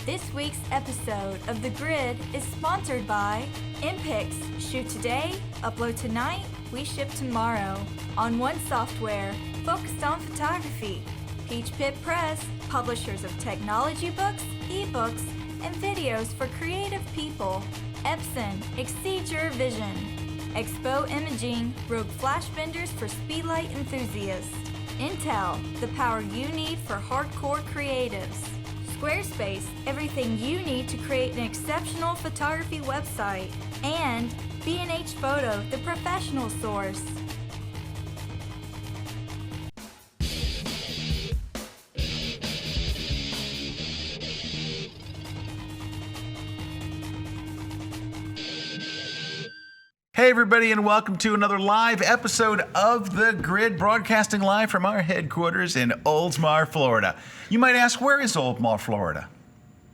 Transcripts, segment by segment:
This week's episode of The Grid is sponsored by Impix. Shoot today, upload tonight, we ship tomorrow. On One Software, focused on photography. Peach Pit Press, publishers of technology books, ebooks, and videos for creative people. Epson, exceed your vision. Expo Imaging, rogue flash benders for speedlight enthusiasts. Intel, the power you need for hardcore creatives. Squarespace, everything you need to create an exceptional photography website. And B&H Photo, the professional source. Hey everybody, and welcome to another live episode of The Grid, broadcasting live from our headquarters in Oldsmar, Florida. You might ask, where is Oldsmar, Florida?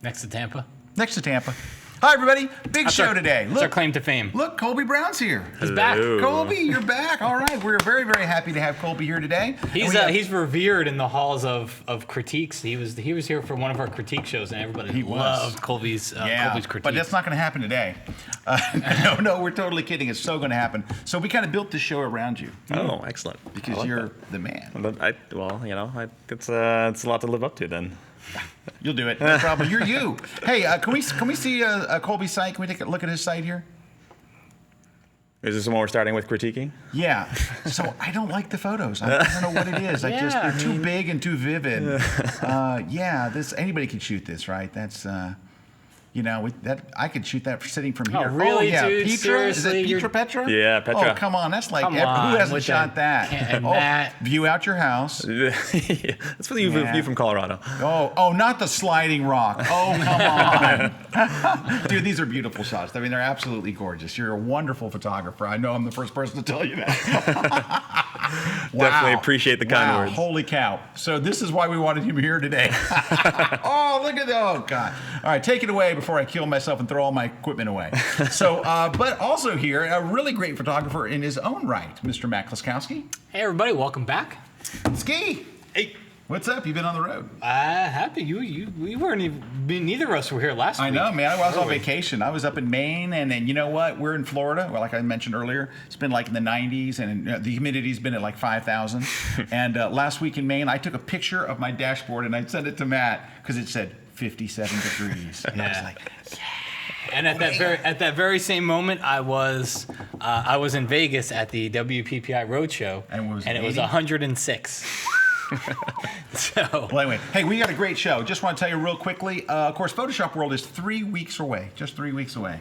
Next to Tampa. Next to Tampa. Hi everybody, big show today. That's our claim to fame. Look, Colby Brown's here. He's back. Colby, you're back. All right, we're very, very happy to have Colby here today. He's revered in the halls of critiques. He was here for one of our critique shows, and everybody loved Colby's critique. But that's not going to happen today. No, we're totally kidding. It's so going to happen. So we kind of built the show around you. Oh, excellent. Because you're the man. It's a lot to live up to then. You'll do it. No problem. You're you. Hey, can we see Colby's site? Can we take a look at his site here? Is this the one we're starting with critiquing? Yeah. So I don't like the photos. I don't know what it is. They're too big and too vivid. Anybody can shoot this, right? That's I could shoot that sitting from here. Oh, really, Petra? dude? Is Seriously? it Petra? Yeah, Petra. Oh, come on. That's like, Come who on hasn't with shot that? Matt. View out your house. That's for the view from Colorado. Oh, not the sliding rock. Oh, come on. Dude, these are beautiful shots. I mean, they're absolutely gorgeous. You're a wonderful photographer. I know I'm the first person to tell you that. Definitely appreciate the kind words. Holy cow. So this is why we wanted him here today. Oh, look at that. Oh, God. All right, take it away before I kill myself and throw all my equipment away. So, but also here, a really great photographer in his own right, Mr. Matt Klaskowski. Hey, everybody, welcome back. Ski. Hey. What's up? You've been on the road. Happy. We weren't even, neither of us were here last week. I know, man. I was on vacation. I was up in Maine, and then you know what? We're in Florida. Well, like I mentioned earlier, it's been like in the 90s, and the humidity's been at like 5,000. And last week in Maine, I took a picture of my dashboard, and I sent it to Matt because it said 57 degrees. And I was like, yeah. And at that very same moment, I was in Vegas at the WPPI Roadshow, and it was 106. Well, anyway, hey, we got a great show. Just want to tell you real quickly. Of course, Photoshop World is 3 weeks away, just 3 weeks away.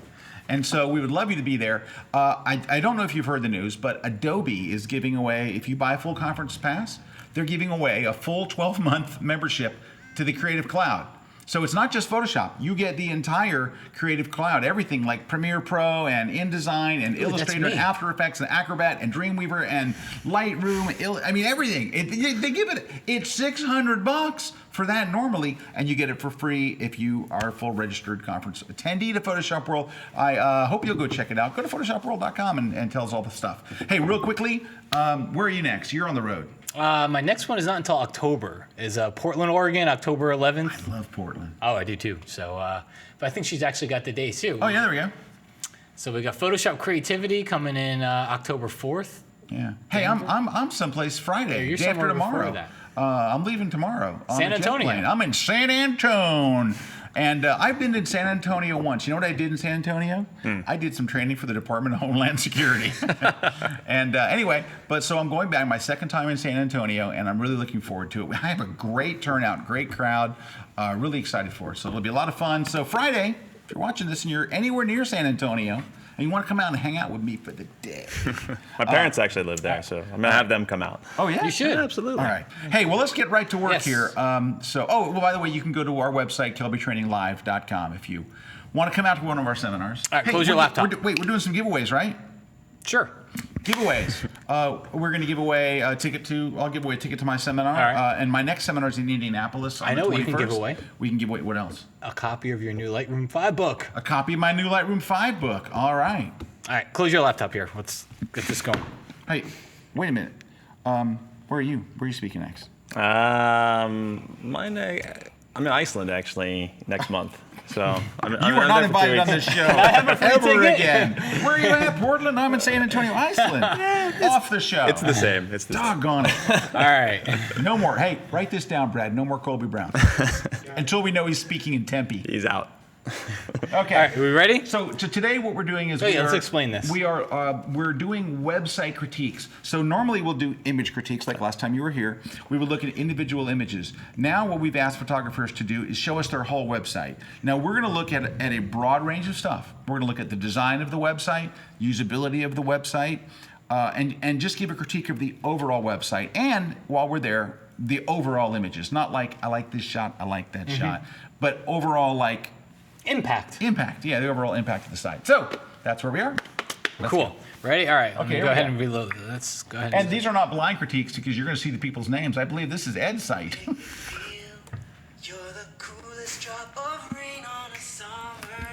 And so we would love you to be there. I don't know if you've heard the news, but Adobe is giving away, if you buy a full conference pass, they're giving away a full 12-month membership to the Creative Cloud. So it's not just Photoshop. You get the entire Creative Cloud, everything like Premiere Pro and InDesign and Illustrator and After Effects and Acrobat and Dreamweaver and Lightroom. Everything. They give it's $600 for that normally, and you get it for free if you are a full registered conference attendee to Photoshop World. I hope you'll go check it out. Go to photoshopworld.com and tell us all the stuff. Hey, real quickly, where are you next? You're on the road. My next one is not until October. Is Portland, Oregon, October 11th. I love Portland. Oh, I do too. So, but I think she's actually got the dates too. Oh yeah, there we go. So we got Photoshop Creativity coming in October 4th. Yeah. Hey, I'm someplace Friday. Yeah, you're day after somewhere before tomorrow. that. I'm leaving tomorrow. On San the jet Antonio. plane. I'm in San Antonio. And I've been to San Antonio once. You know what I did in San Antonio? I did some training for the Department of Homeland Security. And anyway, so I'm going back my second time in San Antonio, and I'm really looking forward to it. I have a great turnout, great crowd. Really excited for it. So it'll be a lot of fun. So Friday, if you're watching this and you're anywhere near San Antonio, and you want to come out and hang out with me for the day. My parents actually live there, so I'm going to have them come out. Oh, yeah? You should. Yeah, absolutely. All right. Hey, well, let's get right to work Yes. here. By the way, you can go to our website, kelbytraininglive.com, if you want to come out to one of our seminars. All right, close your laptop. We're doing some giveaways, right? Sure. Giveaways. We're going to give away I'll give away a ticket to my seminar. All right. And my next seminar is in Indianapolis on I know the 21st. what you can give away. We can give away, what else? A copy of your new Lightroom 5 book. A copy of my new Lightroom 5 book. All right. All right, close your laptop here. Let's get this going. Hey, wait a minute. Where are you? Where are you speaking next? Mine, I'm in Iceland actually next month. So I'm you are not invited on this show ever again. Where are you at? Portland? I'm in San Antonio, Iceland. Off the show. It's the same. It's the Doggone it. All right. No more. Hey, write this down, Brad. No more Colby Brown. Until we know he's speaking in Tempe. He's out. Okay. All right, are we ready? So today what we're doing is let's explain this. We're doing website critiques. So normally we'll do image critiques like last time you were here. We would look at individual images. Now what we've asked photographers to do is show us their whole website. Now we're going to look at a broad range of stuff. We're going to look at the design of the website, usability of the website, and just give a critique of the overall website. And while we're there, the overall images. Not like, I like this shot, I like that shot, but overall like, Impact, yeah, the overall impact of the site. So that's where we are. Cool. Ready? All right. Okay, Go ahead and reload. Let's go ahead. And these are not blind critiques because you're going to see the people's names. I believe this is Ed's site.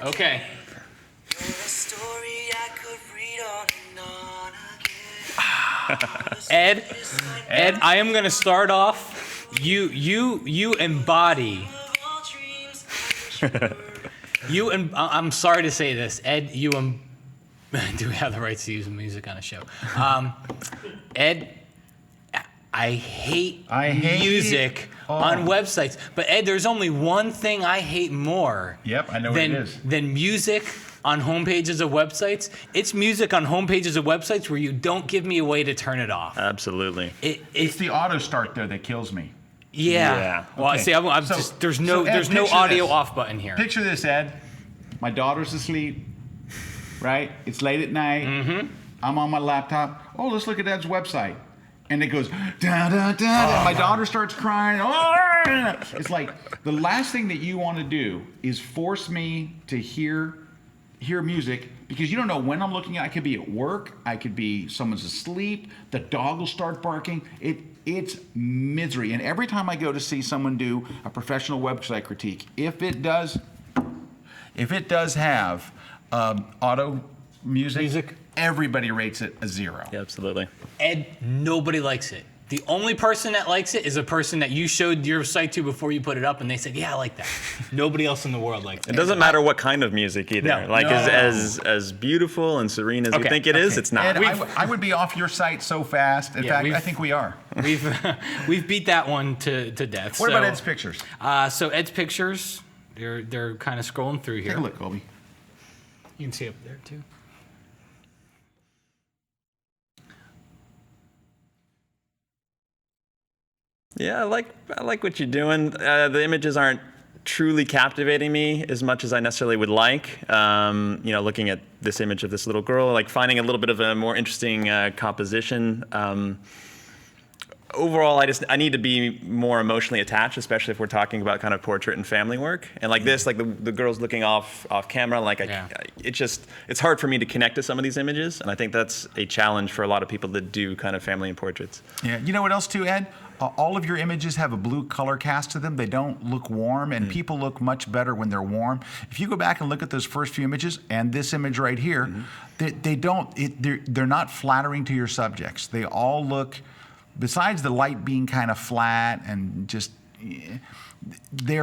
Okay. Ed, I am going to start off. You embody. I'm sorry to say this, Ed. Do we have the rights to use music on a show? Ed, I hate music on websites. But Ed, there's only one thing I hate more. Yep, I know what it is. Than music on homepages of websites. It's music on homepages of websites where you don't give me a way to turn it off. Absolutely. It's the auto start there that kills me. Yeah. Well, Okay. see, I'm So- just there's so no Ed, there's no picture audio this. off button here. Picture this, Ed. My daughter's asleep, right? It's late at night. I'm on my laptop. Oh, let's look at Ed's website. And it goes, da, da, da, da. My daughter starts crying. Oh! It's like the last thing that you want to do is force me to hear music because you don't know when I'm looking at. I could be at work. I could be someone's asleep. The dog will start barking. It's misery. And every time I go to see someone do a professional website critique, if it does have auto music, everybody rates it a 0. Yeah, absolutely. Ed, nobody likes it. The only person that likes it is a person that you showed your site to before you put it up, and they said, "Yeah, I like that." Nobody else in the world likes it. It doesn't matter what kind of music either. No. As beautiful and serene as you think it is, it's not. Ed, I would be off your site so fast. In fact, I think we are. We've beat that one to death. What about Ed's pictures? So Ed's pictures, they're kind of scrolling through here. Take a look, Colby. You can see up there too. Yeah, I like what you're doing. The images aren't truly captivating me as much as I necessarily would like. Looking at this image of this little girl, like finding a little bit of a more interesting composition. Overall, I need to be more emotionally attached, especially if we're talking about kind of portrait and family work. And like this, like the girl's looking off camera, it's hard for me to connect to some of these images, and I think that's a challenge for a lot of people that do kind of family and portraits. Yeah, you know what else too, Ed? All of your images have a blue color cast to them. They don't look warm, and people look much better when they're warm. If you go back and look at those first few images and this image right here, they're not flattering to your subjects. They all look, besides the light being kind of flat and just, they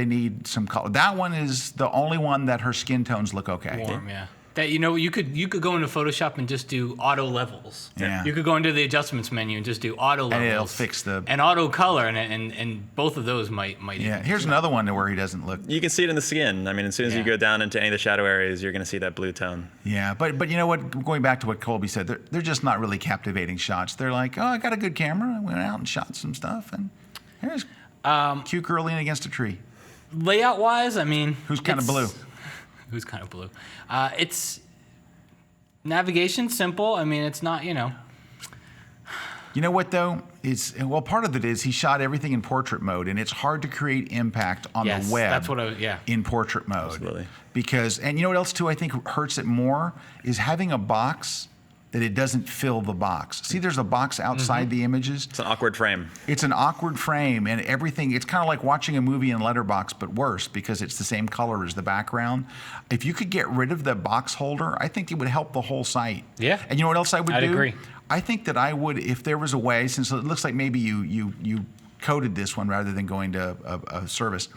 need some color. That one is the only one that her skin tones look okay. Warm, yeah. That you could go into Photoshop and just do auto levels. Yeah. You could go into the adjustments menu and just do auto levels. And it'll fix and auto color and both of those might. Yeah. Here's another one where he doesn't look. You can see it in the skin. I mean, as soon as you go down into any of the shadow areas, you're going to see that blue tone. Yeah, but you know what? Going back to what Colby said, they're just not really captivating shots. They're like, oh, I got a good camera. I went out and shot some stuff, and here's cute girl leaning against a tree. Layout wise, I mean, who's kind of blue? Who's kind of blue? It's navigation simple. I mean, it's not, You know what though? Part of it is he shot everything in portrait mode, and it's hard to create impact on the web. That's what in portrait mode. Absolutely. Because, and you know what else too? I think hurts it more is having a box that it doesn't fill the box. See, there's a box outside the images. It's an awkward frame. It's an awkward frame, and everything, it's kind of like watching a movie in Letterboxd, but worse because it's the same color as the background. If you could get rid of the box holder, I think it would help the whole site. Yeah. And you know what else I would do? I'd agree. I think that I would, if there was a way, since it looks like maybe you coded this one rather than going to a service,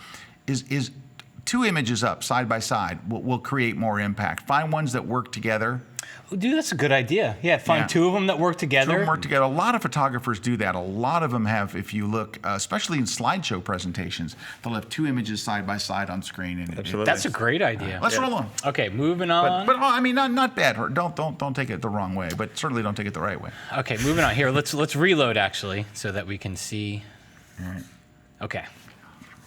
is 2 images up side by side will create more impact. Find ones that work together. Dude, that's a good idea. Yeah, find 2 of them that work together. 2 of them work together. A lot of photographers do that. A lot of them have, if you look, especially in slideshow presentations, they'll have 2 images side by side on screen. And Absolutely. That's a great idea. Let's roll on. Okay, moving on. But I mean, not bad. Don't take it the wrong way, but certainly don't take it the right way. Okay, moving on. Here, let's reload actually, so that we can see. All right. Okay.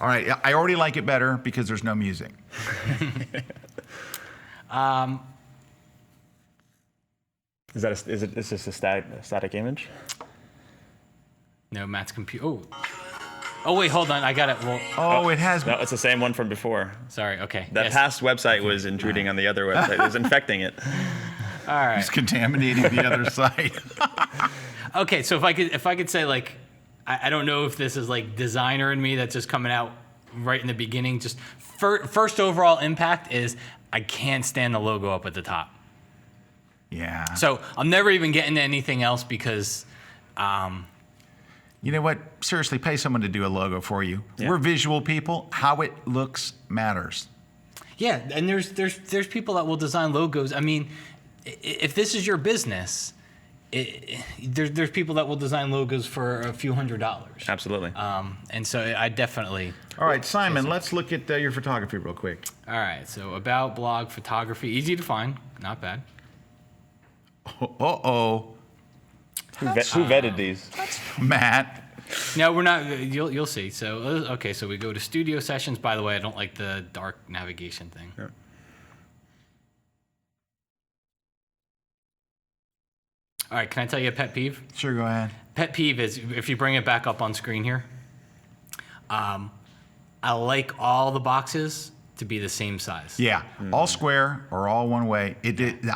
All right. I already like it better because there's no music. Is this a static image? No, Matt's computer. Oh, wait, hold on. I got it. Well, It has. No, it's the same one from before. sorry. Okay. That yes. past website was intruding on the other website. It was infecting it. All right. It's contaminating the other site. Okay, so if I could say, like, I don't know if this is like designer in me that's just coming out right in the beginning. Just first overall impact is I can't stand the logo up at the top. Yeah. So I'm never even getting to anything else because You know what? Seriously, pay someone to do a logo for you. Yeah. We're visual people. How it looks matters. yeah, and there's people that will design logos. I mean, if this is your business, there's people that will design logos for a few $100s. Absolutely. And so I definitely. All right, Simon, let's look at your photography real quick. All right, so about, blog, photography, easy to find, not bad. Uh-oh. Who vetted these? Matt. No, we're not. You'll see. So okay, so we go to studio sessions. By the way, I don't like the dark navigation thing. Yeah. All right, can I tell you a pet peeve? Sure, go ahead. Pet peeve is if you bring it back up on screen here. I like all the boxes to be the same size. Yeah, all square or all one way.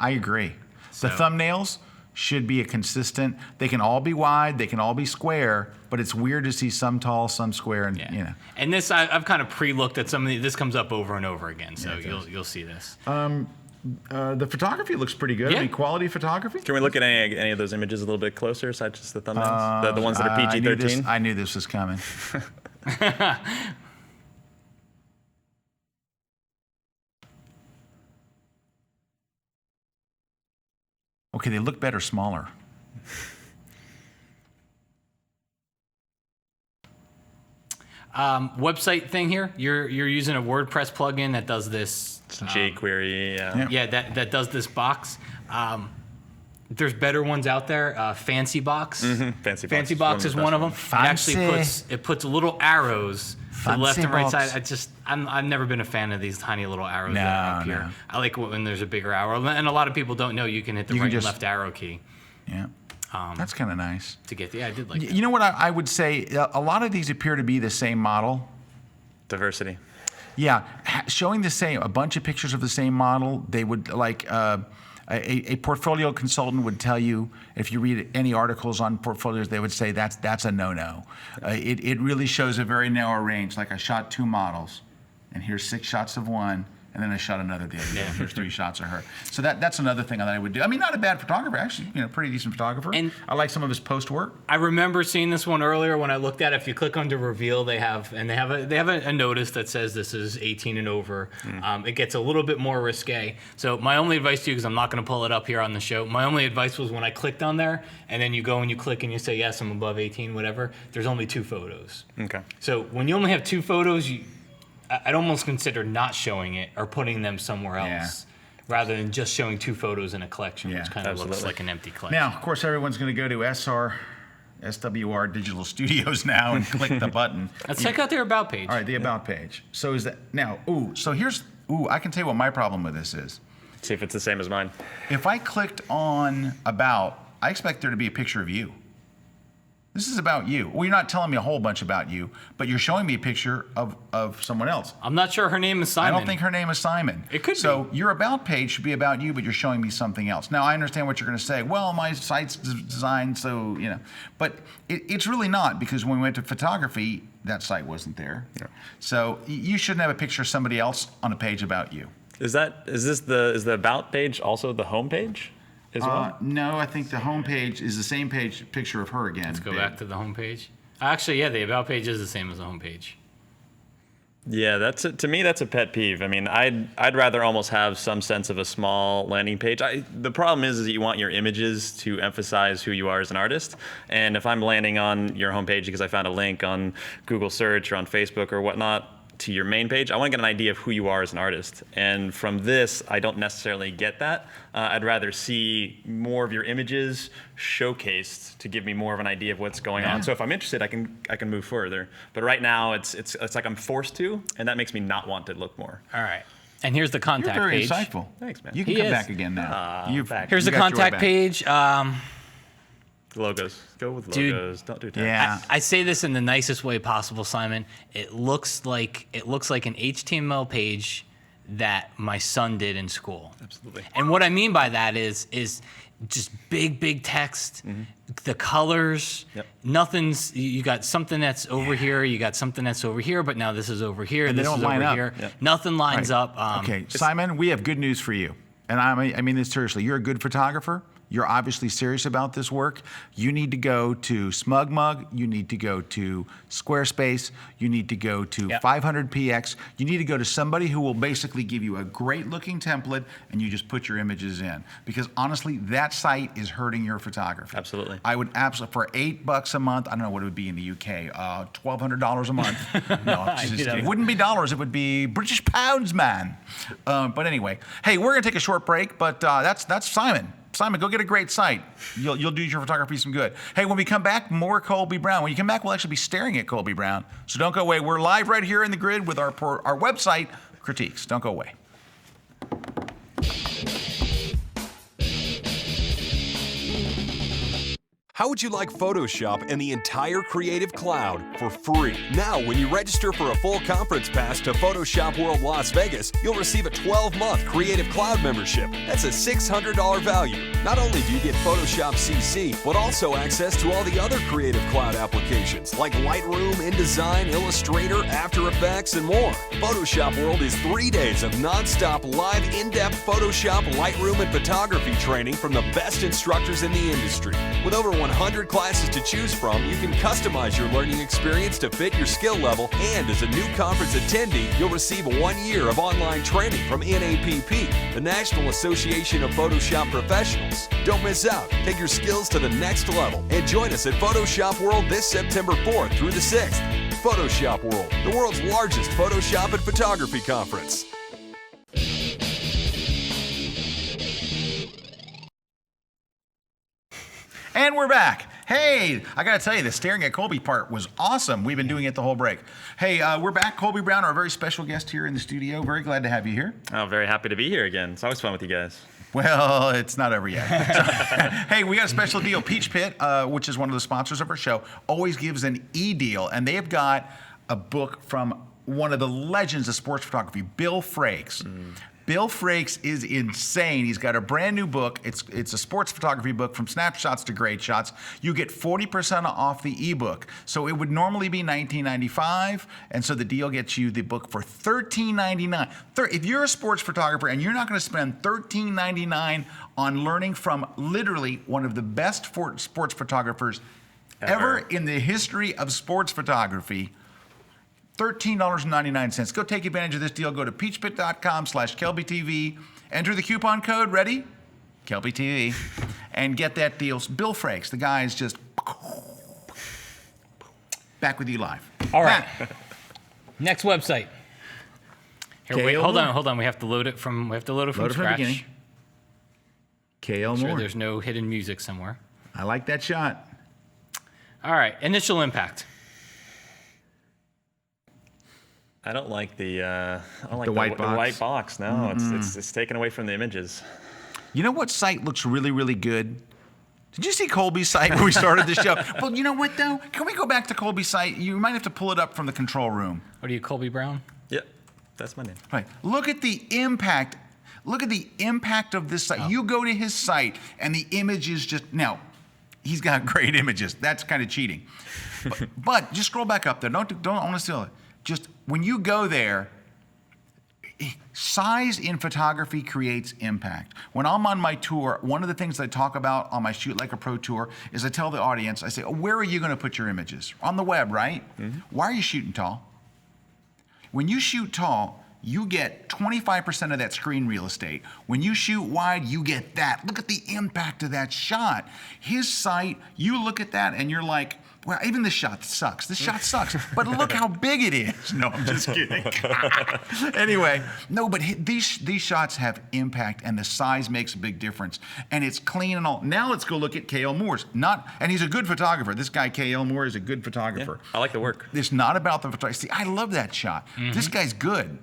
I agree. The thumbnails should be a consistent. They can all be wide. They can all be square. But it's weird to see some tall, some square, and Yeah. you know. And this I've kind of pre-looked at some of these. This comes up over and over again, so you'll see this. The photography looks pretty good. Yeah. I mean, quality photography. Can we look at any of those images a little bit closer, such as the thumbnails? The ones that are PG-13? I knew this was coming. Okay, they look better smaller. Website thing here. You're using a WordPress plugin that does this. jQuery, yeah. Yeah, that does this box. There's better ones out there. Fancy Box. Fancy Box is one of them. Fancy. It actually puts little arrows to the left Fancy and right Box. side. I've never been a fan of these tiny little arrows that are up No, here. no. I like when there's a bigger arrow, and a lot of people don't know you can hit the You can right and just- left arrow key Yeah, that's kind of nice. to get. Yeah, I did like that. You know what I would say? A lot of these appear to be the same model. Diversity. Yeah, showing a bunch of pictures of the same model. They would like a portfolio consultant would tell you if you read any articles on portfolios, they would say that's a no-no. It really shows a very narrow range. Like I shot 2 models, and here's 6 shots of one. And then I shot another the other day. And here's 3 shots of her. So that's another thing that I would do. I mean, not a bad photographer, actually. Pretty decent photographer. And I like some of his post work. I remember seeing this one earlier when I looked at it. If you click under reveal, they have a notice that says this is 18 and over. It gets a little bit more risque. So my only advice to you, because I'm not going to pull it up here on the show, my only advice was when I clicked on there, and then you go and you click and you say yes, I'm above 18, whatever. There's only 2 photos. Okay. So when you only have 2 photos, I'd almost consider not showing it or putting them somewhere else, rather than just showing 2 photos in a collection, Yeah, which kind of looks absolutely. like an empty collection. Now, of course, everyone's going to go to SWR Digital Studios now and click the button. Let's check out their about page. All right, the About page. So is that now? I can tell you what my problem with this is. See if it's the same as mine. If I clicked on About, I expect there to be a picture of you. This is about you. Well, you're not telling me a whole bunch about you, but you're showing me a picture of someone else. I'm not sure her name is Simon. I don't think her name is Simon. It could so be. your About page should be about you, but you're showing me something else. Now, I understand what you're going to say. Well, my site's designed so, But it's really not, because when we went to photography, that site wasn't there. Yeah. So you shouldn't have a picture of somebody else on a page about you. Is the About page also the home page as well? No, I think the home page is the same page picture of her again. Let's go back to the home page. Actually, yeah, the about page is the same as the homepage. Yeah, to me that's a pet peeve. I mean, I'd rather almost have some sense of a small landing page. The problem is that you want your images to emphasize who you are as an artist. And if I'm landing on your homepage because I found a link on Google search or on Facebook or whatnot to your main page, I want to get an idea of who you are as an artist. And from this, I don't necessarily get that. I'd rather see more of your images showcased to give me more of an idea of what's going on. So if I'm interested, I can move further. But right now, it's like I'm forced to, and that makes me not want to look more. All right. And here's the contact You're very page. insightful. Thanks, man. You can He come is. back again now. Here's the contact page. Logos. Go with Dude. logos. Don't do text. Yeah. I say this in the nicest way possible, Simon. It looks like an HTML page that my son did in school. Absolutely. And what I mean by that is just big text, the colors. Yep. Nothing's. You got something that's over here. You got something that's over here. But now this is over here. And they this don't is line over up. here. Yep. Nothing lines Right. up. Okay, Simon, we have good news for you. And I mean this seriously. You're a good photographer. You're obviously serious about this work. You need to go to SmugMug. You need to go to Squarespace. You need to go to Yep. 500px. You need to go to somebody who will basically give you a great looking template and you just put your images in. Because honestly, that site is hurting your photography. Absolutely. I would absolutely, for $8 a month, I don't know what it would be in the UK, $1,200 a month. No, just kidding. It wouldn't be dollars, it would be British pounds, man. But anyway, hey, we're gonna take a short break, but that's Simon. Simon, go get a great site. You'll do your photography some good. Hey, when we come back, more Colby Brown. When you come back, we'll actually be staring at Colby Brown. So don't go away. We're live right here in the grid with our website critiques. Don't go away. How would you like Photoshop and the entire Creative Cloud for free? Now, when you register for a full conference pass to Photoshop World Las Vegas, you'll receive a 12-month Creative Cloud membership. That's a $600 value. Not only do you get Photoshop CC, but also access to all the other Creative Cloud applications like Lightroom, InDesign, Illustrator, After Effects, and more. Photoshop World is 3 days of non-stop live in-depth Photoshop, Lightroom, and photography training from the best instructors in the industry. With over 100 classes to choose from, you can customize your learning experience to fit your skill level, and as a new conference attendee, you'll receive 1 year of online training from NAPP, the National Association of Photoshop Professionals. Don't miss out. Take your skills to the next level and join us at Photoshop World this September 4th through the 6th. Photoshop World, the world's largest Photoshop and photography conference. And we're back. Hey, I got to tell you, the staring at Colby part was awesome. We've been doing it the whole break. Hey, we're back. Colby Brown, our very special guest here in the studio. Very glad to have you here. Oh, very happy to be here again. It's always fun with you guys. Well, it's not over yet. Hey, we got a special deal. Peach Pit, which is one of the sponsors of our show, always gives an e-deal, and they've got a book from one of the legends of sports photography, Bill Frakes. Bill Frakes is insane. He's got a brand new book. It's a sports photography book, From Snapshots to Great Shots. You get 40% off the ebook. So it would normally be $19.95, and so the deal gets you the book for $13.99. If you're a sports photographer and you're not going to spend $13.99 on learning from literally one of the best sports photographers ever in the history of sports photography, $13.99. Go take advantage of this deal. Go to peachpit.com/KelbyTV. Enter the coupon code. Ready? KelbyTV. And get that deal. Bill Frakes, the guy is just back with you live. All right. Next website. Here, wait, KL hold Moore. on. We have to load it from Load it from the scratch. beginning. KL Sure, Moore. there's no hidden music somewhere. I like that shot. All right. Initial impact. I don't like the white box. The white box. No, it's taken away from the images. You know what site looks really, really good? Did you see Colby's site where we started the show? Well, you know what, though? Can we go back to Colby's site? You might have to pull it up from the control room. What are you, Colby Brown? Yep, that's my name. Right. Look at the impact. Look at the impact of this site. You go to his site, and the image is just... Now, he's got great images. That's kind of cheating. But just scroll back up there. Don't want to steal it. Just when you go there, Size in photography creates impact. When I'm on my tour, one of the things I talk about on my Shoot Like a Pro tour is I tell the audience, I say, where are you going to put your images? On the web, right? Why are you shooting tall? When you shoot tall, you get 25% of that screen real estate. When you shoot wide, you get that. Look at the impact of that shot. His sight, you look at that and you're like, well, even this shot sucks. This shot sucks. But look how big it is. No, I'm just kidding. Anyway, no, but these shots have impact, and the size makes a big difference. And it's clean and all. Now let's go look at K.L. Moore's. And he's a good photographer. This guy, K.L. Moore, is a good photographer. I like the work. It's not about the photography. See, I love that shot. This guy's good.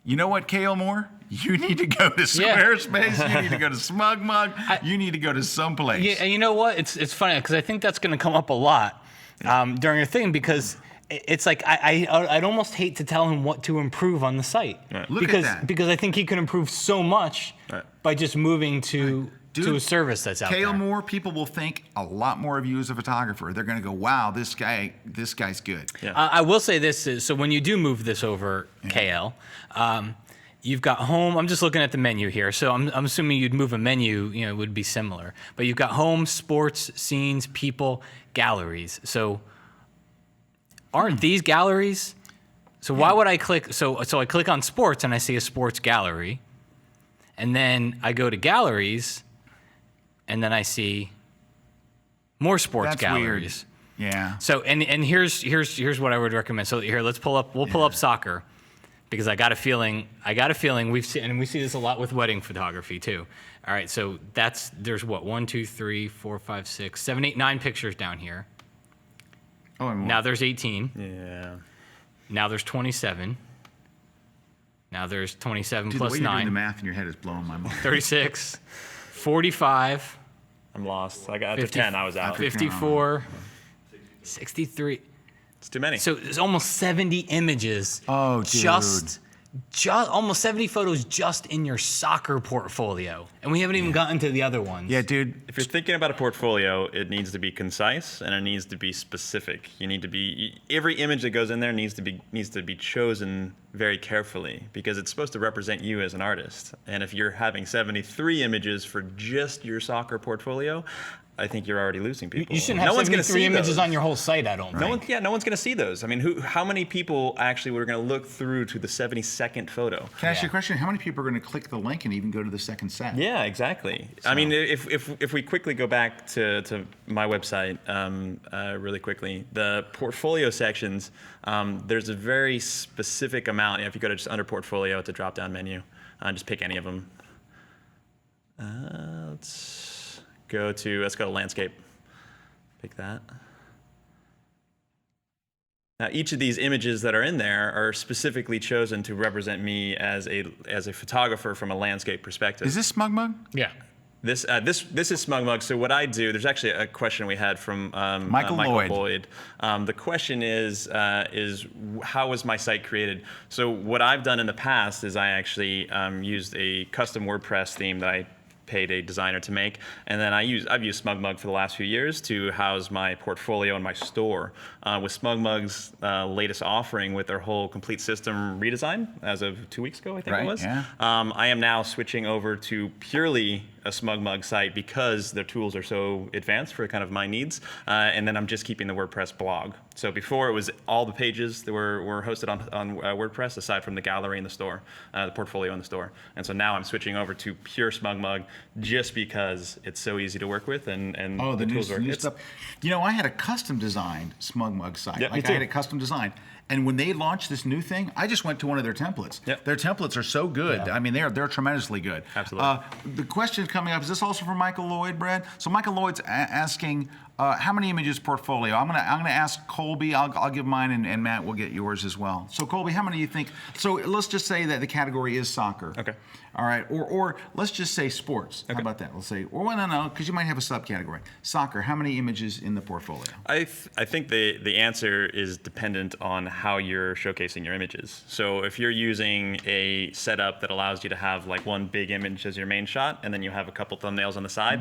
You know what, K.L. Moore? You need to go to Squarespace. You need to go to SmugMug. You need to go to someplace. Yeah, and you know what? It's funny because I think that's going to come up a lot during your thing, because it's like I'd almost hate to tell him what to improve on the site. Right. Look at that. Because I think he can improve so much by just moving to a service that's out there. K.L. Moore, people will think a lot more of you as a photographer. They're going to go, wow, this guy's good. Yeah. I will say this, so when you do move this over, KL, you've got home. I'm just looking at the menu here, so I'm assuming you'd move a menu, it would be similar. But you've got home, sports, scenes, people, galleries. So aren't these galleries? So why would I click? So I click on sports and I see a sports gallery, and then I go to galleries, and then I see more sports galleries. Weird. Yeah. So and here's what I would recommend. So here, we'll pull up soccer, because I got a feeling we see this a lot with wedding photography too. All right, so there's what, 1, 2, 3, 4, 5, 6, 7, 8, 9 pictures down here. Oh, and now there's 18. Yeah. Now there's 27. Now there's 27 Dude, plus the way 9. you're doing the math in your head is blowing my mind. 36, 45. I'm lost. I got to 10. I was out. 54, 63. It's too many. So there's almost 70 images. Oh, dude. Just almost 70 photos just in your soccer portfolio. And we haven't even gotten to the other ones. Yeah, dude. If you're thinking about a portfolio, it needs to be concise and it needs to be specific. Every image that goes in there needs to be chosen very carefully, because it's supposed to represent you as an artist. And if you're having 73 images for just your soccer portfolio, I think you're already losing people. You shouldn't have 73 images on your whole site, I don't think. No one's going to see those. I mean, how many people actually were going to look through to the 72nd photo? Can I ask you a question? How many people are going to click the link and even go to the second set? Yeah, exactly. So. I mean, if we quickly go back to my website really quickly, the portfolio sections, there's a very specific amount. If you go to just under portfolio, it's a drop-down menu. Just pick any of them. Let's go to landscape. Pick that. Now, each of these images that are in there are specifically chosen to represent me as a photographer from a landscape perspective. Is this SmugMug? Yeah. This is SmugMug. So what I do, there's actually a question we had from Michael Lloyd. The question is how was my site created? So what I've done in the past is I actually used a custom WordPress theme that I paid a designer to make, and then I've used SmugMug for the last few years to house my portfolio and my store. With SmugMug's latest offering, with their whole complete system redesign as of 2 weeks ago, I think it was. Yeah. I am now switching over to purely a SmugMug site because their tools are so advanced for kind of my needs, and then I'm just keeping the WordPress blog. So before, it was all the pages that were hosted on WordPress, aside from the gallery in the store, the portfolio in the store. And so now I'm switching over to pure SmugMug just because it's so easy to work with, and the tools work. new stuff. You know, I had a custom designed SmugMug site. Yep, I had it custom designed. And when they launched this new thing, I just went to one of their templates. Yep. Their templates are so good. Yeah. I mean, they're tremendously good. Absolutely. The question coming up, is this also from Michael Lloyd, Brad? So Michael Lloyd's asking, how many images portfolio? I'm gonna ask Colby. I'll give mine, and Matt will get yours as well. So Colby, how many do you think? So let's just say that the category is soccer. Okay. All right, or let's just say sports. Okay. How about that? Let's say, no, because you might have a subcategory. Soccer. How many images in the portfolio? I think the answer is dependent on how you're showcasing your images. So if you're using a setup that allows you to have like one big image as your main shot, and then you have a couple thumbnails on the side,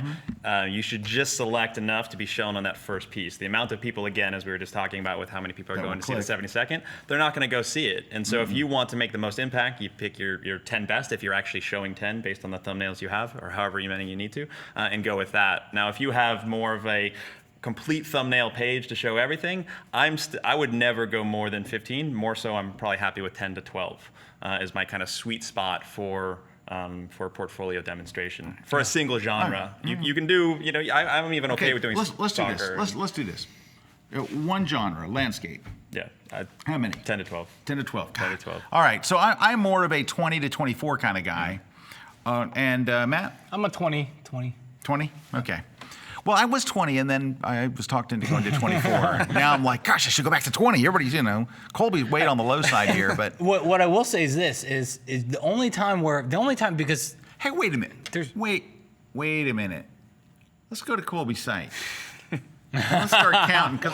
you should just select enough to be shown on that first piece. The amount of people, again, as we were just talking about with how many people are going to see the 70-second, they're not going to go see it. And so if you want to make the most impact, you pick your 10 best, if you're actually showing 10 based on the thumbnails you have, or however many you need to, and go with that. Now, if you have more of a complete thumbnail page to show everything, I would never go more than 15. More so, I'm probably happy with 10 to 12 is my kind of sweet spot for portfolio demonstration for a single genre. You can do, I'm even okay with doing let's do this. soccer. Let's do this. One genre, landscape. Yeah. How many? 10 to 12. 10 to 12. 10 to 12. All right. So I'm more of a 20 to 24 kind of guy. And Matt? I'm a 20. 20? Okay. Well, I was 20, and then I was talked into going to 24. Now I'm like, gosh, I should go back to 20. Everybody's, Colby's way on the low side here, but What I will say is this is the only time because hey, wait a minute. Wait a minute. Let's go to Colby's site. Let's start counting because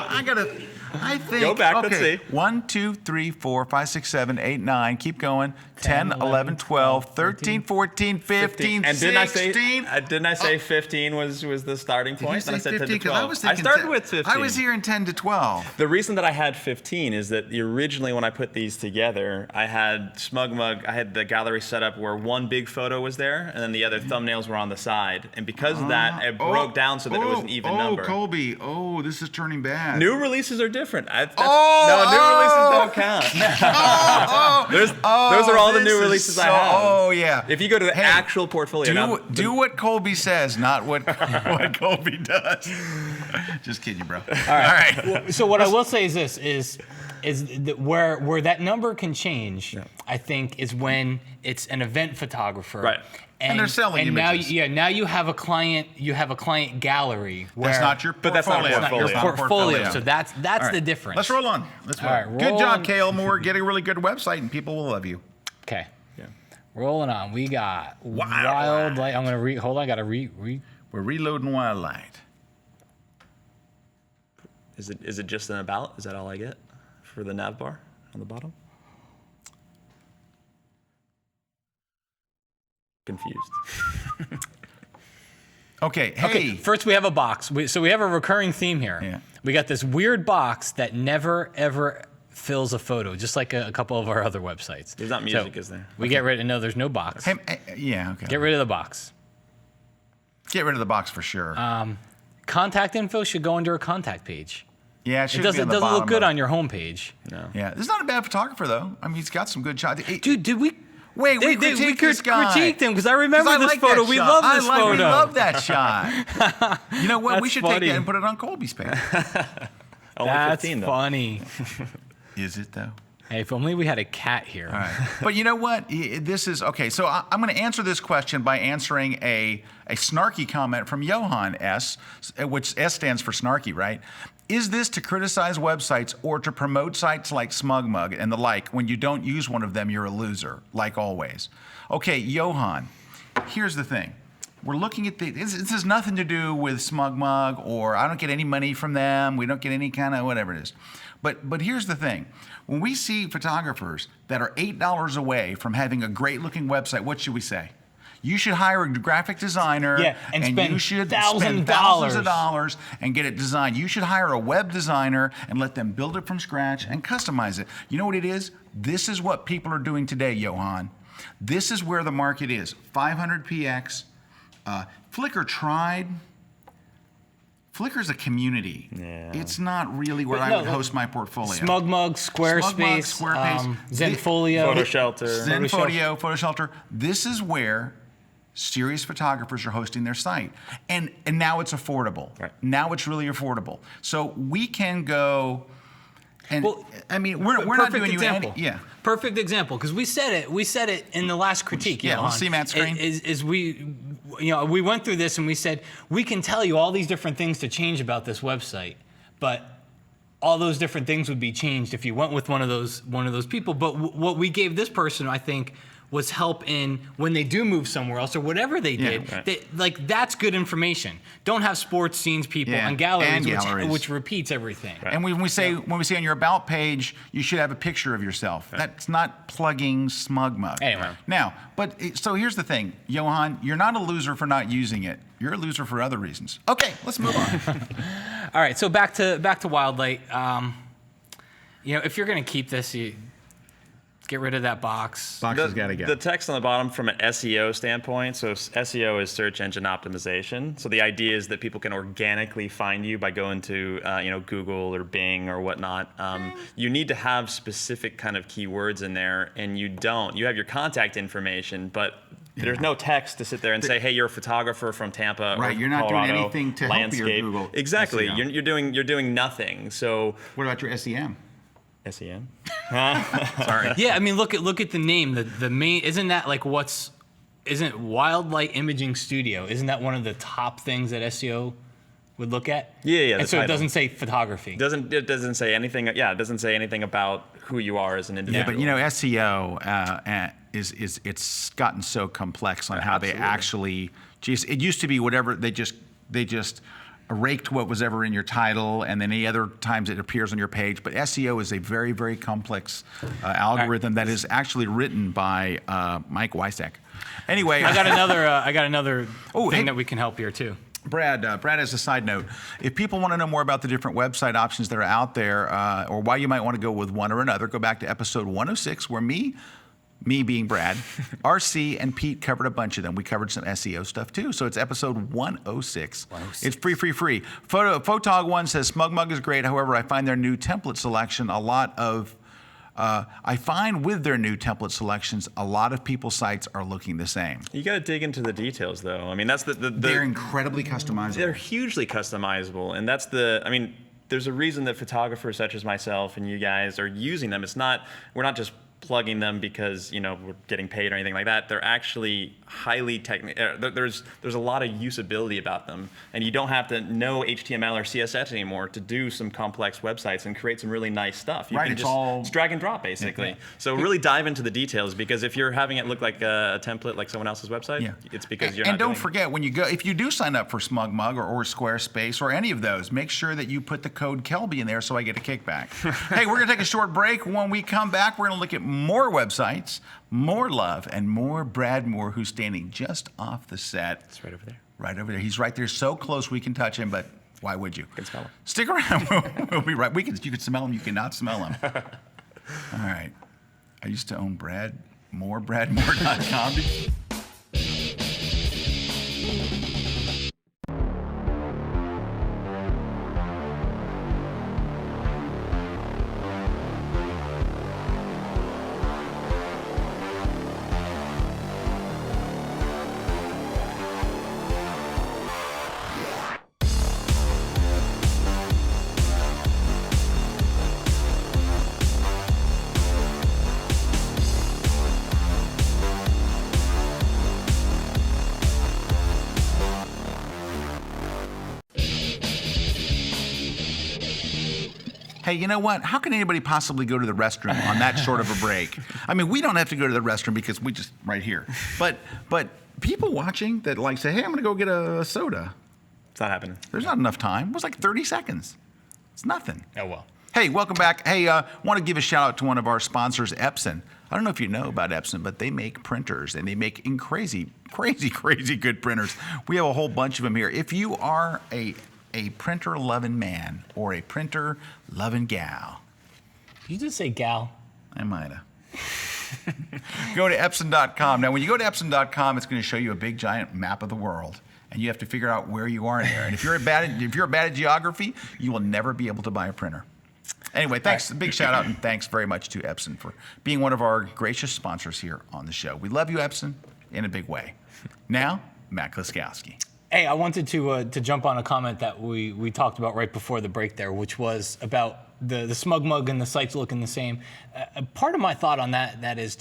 I think. Go back, okay, let's see. 1, 2, 3, 4, 5, 6, 7, 8, 9. Keep going. 10, 11, 12, 13, 14, 15, and 16. Didn't I say 15 was the starting point? Did you say Then I said 10 to 15? 'Cause 12. I was thinking started with 15. I was hearing 10 to 12. The reason that I had 15 is that originally when I put these together, I had SmugMug, I had the gallery set up where one big photo was there and then the other thumbnails were on the side. And because of that, it broke down so that it was an even number. Colby. Oh, this is turning bad. New releases are different. New releases don't count. Those are all the new releases I have. Oh, yeah. If you go to the actual portfolio. Do what Colby says, not what Colby does. Just kidding, bro. All right. Well, so what I will say is this is that where that number can change, I think, is when it's an event photographer. Right. And they're selling images. Now you have a client gallery. That's not your portfolio. But that's not It's not your Portfolio. portfolio. So that's Right. the difference. Let's roll on. All right, good job, Cale Moore. Get a really good website, and people will love you. Okay. Yeah. Rolling on. We got Wild Light. I'm gonna hold on. I gotta read. We're reloading Wild Light. Is it just an about? Is that all I get for the nav bar on the bottom? Confused. Okay. Hey. Okay, first we have a box. So we have a recurring theme here. Yeah. We got this weird box that never, ever fills a photo, just like a couple of our other websites. There's not music, is there? We get rid of, no, there's no box. Hey, yeah, okay. Get rid of the box. Get rid of the box for sure. Contact info should go under a contact page. Yeah, It doesn't look good on your homepage. No. Yeah, this is not a bad photographer though. I mean, he's got some good shots. Dude, did we? Wait, we critiqued this guy. him because I remember this like photo. that We shot. love this photo. We love that shot. You know what? We That's should funny. take that and put it on Colby's page. Only That's 15 though. funny. Is it though? Hey, if only we had a cat here. All right. But you know what? This is okay. So I'm going to answer this question by answering a snarky comment from Johan S, which S stands for snarky, right? Is this to criticize websites or to promote sites like SmugMug and the like? When you don't use one of them, you're a loser, like always. Okay, Johan, here's the thing. We're looking at this has nothing to do with SmugMug, or I don't get any money from them. We don't get any kind of whatever it is. But here's the thing. When we see photographers that are $8 away from having a great looking website, what should we say? You should hire a graphic designer and spend you should thousands spend of thousands of dollars. dollars and get it designed. You should hire a web designer and let them build it from scratch and customize it. You know what it is? This is what people are doing today, Johan. This is where the market is. 500px. Flickr tried. Flickr's a community. Yeah. It's not really where I would host my portfolio. SmugMug, Squarespace, Zenfolio, PhotoShelter. PhotoShelter. This is where serious photographers are hosting their site. And now it's affordable. Right. Now it's really affordable. So we can go and Well, I mean we're not doing example. you any Perfect example, because we said it in the last critique. Yeah, Johan, let's see Matt's screen. Is we went through this and we said we can tell you all these different things to change about this website, but all those different things would be changed if you went with one of those people. But what we gave this person, I think, was help in when they do move somewhere else or whatever they did. right. That's good information. Don't have sports scenes people Yeah, and galleries, and galleries. which repeats everything. Right. And when we say on your about page, you should have a picture of yourself. That's not plugging SmugMug. Anyway. Now, so here's the thing, Johan, you're not a loser for not using it. You're a loser for other reasons. Okay, let's move on. All right, so back to Wildlight. If you're going to keep this, you get rid of that box. Box has got to go. The text on the bottom from an SEO standpoint, so SEO is search engine optimization. So the idea is that people can organically find you by going to Google or Bing or whatnot. You need to have specific kind of keywords in there, and you don't. You have your contact information, but there's no text to sit there and say, hey, you're a photographer from Tampa right, or you're not Colorado, doing anything to help your Google Exactly. SEO. You're doing nothing. So What about your SEM? SEM? Sorry. Yeah, I mean, look at the name. The main isn't that like isn't Wildlight Imaging Studio? Isn't that one of the top things that SEO would look at? Yeah. And so title. it doesn't say photography. It doesn't say anything. Yeah, it doesn't say anything about who you are as an individual. Yeah, but SEO it's gotten so complex on how they actually. Geez, it used to be whatever they just raked what was ever in your title, and then any other times it appears on your page. But SEO is a very, very complex algorithm that is actually written by Mike Weisek. Anyway, I got another thing that we can help here too. Brad, as a side note, if people want to know more about the different website options that are out there, or why you might want to go with one or another, go back to episode 106, where me being Brad, RC, and Pete covered a bunch of them. We covered some SEO stuff too. So it's episode 106. It's free. Photog One says SmugMug is great. However, I find their new template selection with their new template selections, a lot of people's sites are looking the same. You got to dig into the details, though. I mean, that's They're incredibly customizable. They're hugely customizable, and there's a reason that photographers such as myself and you guys are using them. We're not just plugging them because we're getting paid or anything like that. They're actually highly technical. There's a lot of usability about them, and you don't have to know HTML or CSS anymore to do some complex websites and create some really nice stuff. You can just drag and drop basically. Yeah. So really dive into the details, because if you're having it look like a template like someone else's website, it's because you're not. And don't forget, when you go, if you do sign up for SmugMug or Squarespace or any of those, make sure that you put the code Kelby in there so I get a kickback. Hey, we're gonna take a short break. When we come back, we're gonna look at more websites, more love, and more Brad Moore, who's standing just off the set. It's right over there. Right over there. He's right there, so close we can touch him, but why would you? You can smell him. Stick around. We'll be right. You can smell him. You cannot smell him. All right. I used to own BradMoore.com. Hey, you know what? How can anybody possibly go to the restroom on that short of a break? I mean, we don't have to go to the restroom because we just right here. But people watching that say, hey, I'm going to go get a soda. It's not happening. There's not enough time. It was like 30 seconds. It's nothing. Oh, well. Hey, welcome back. Hey, want to give a shout out to one of our sponsors, Epson. I don't know if you know about Epson, but they make printers, and they make crazy good printers. We have a whole bunch of them here. If you are a printer-loving man or a printer-loving gal. You just say gal. I might have. Go to Epson.com. Now, when you go to Epson.com, it's going to show you a big, giant map of the world, and you have to figure out where you are in there. And if you're bad at geography, you will never be able to buy a printer. Anyway, thanks. A big shout out, and thanks very much to Epson for being one of our gracious sponsors here on the show. We love you, Epson, in a big way. Now, Matt Kloskowski. Hey, I wanted to jump on a comment that we talked about right before the break there, which was about the SmugMug and the sites looking the same. Part of my thought on that is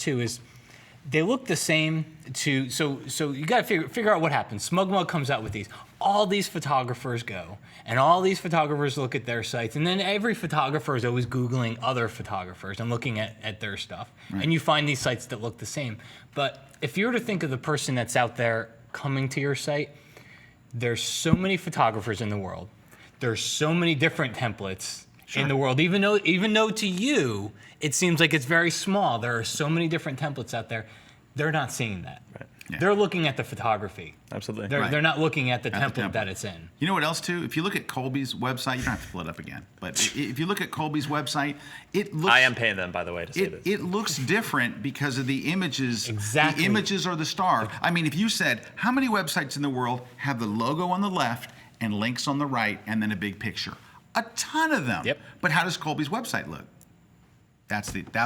they look the same so you got to figure out what happens. SmugMug comes out with these. All these photographers go, and all these photographers look at their sites, and then every photographer is always Googling other photographers and looking at their stuff. Right. And you find these sites that look the same. But if you were to think of the person that's out there coming to your site, there's so many photographers in the world. There's so many different templates in the world. Even though to you it seems like it's very small, there are so many different templates out there. They're not seeing that. Right. They're looking at the photography. Absolutely. They're not looking at the At the template template. that it's in. You know what else too? If you look at Colby's website, you don't have to pull it up again. But if you look at Colby's website, it looks. I am paying them, by the way, to say this. It looks different because of the images. Exactly. The images are the star. I mean, if you said, how many websites in the world have the logo on the left and links on the right and then a big picture? A ton of them. Yep. But how does Colby's website look?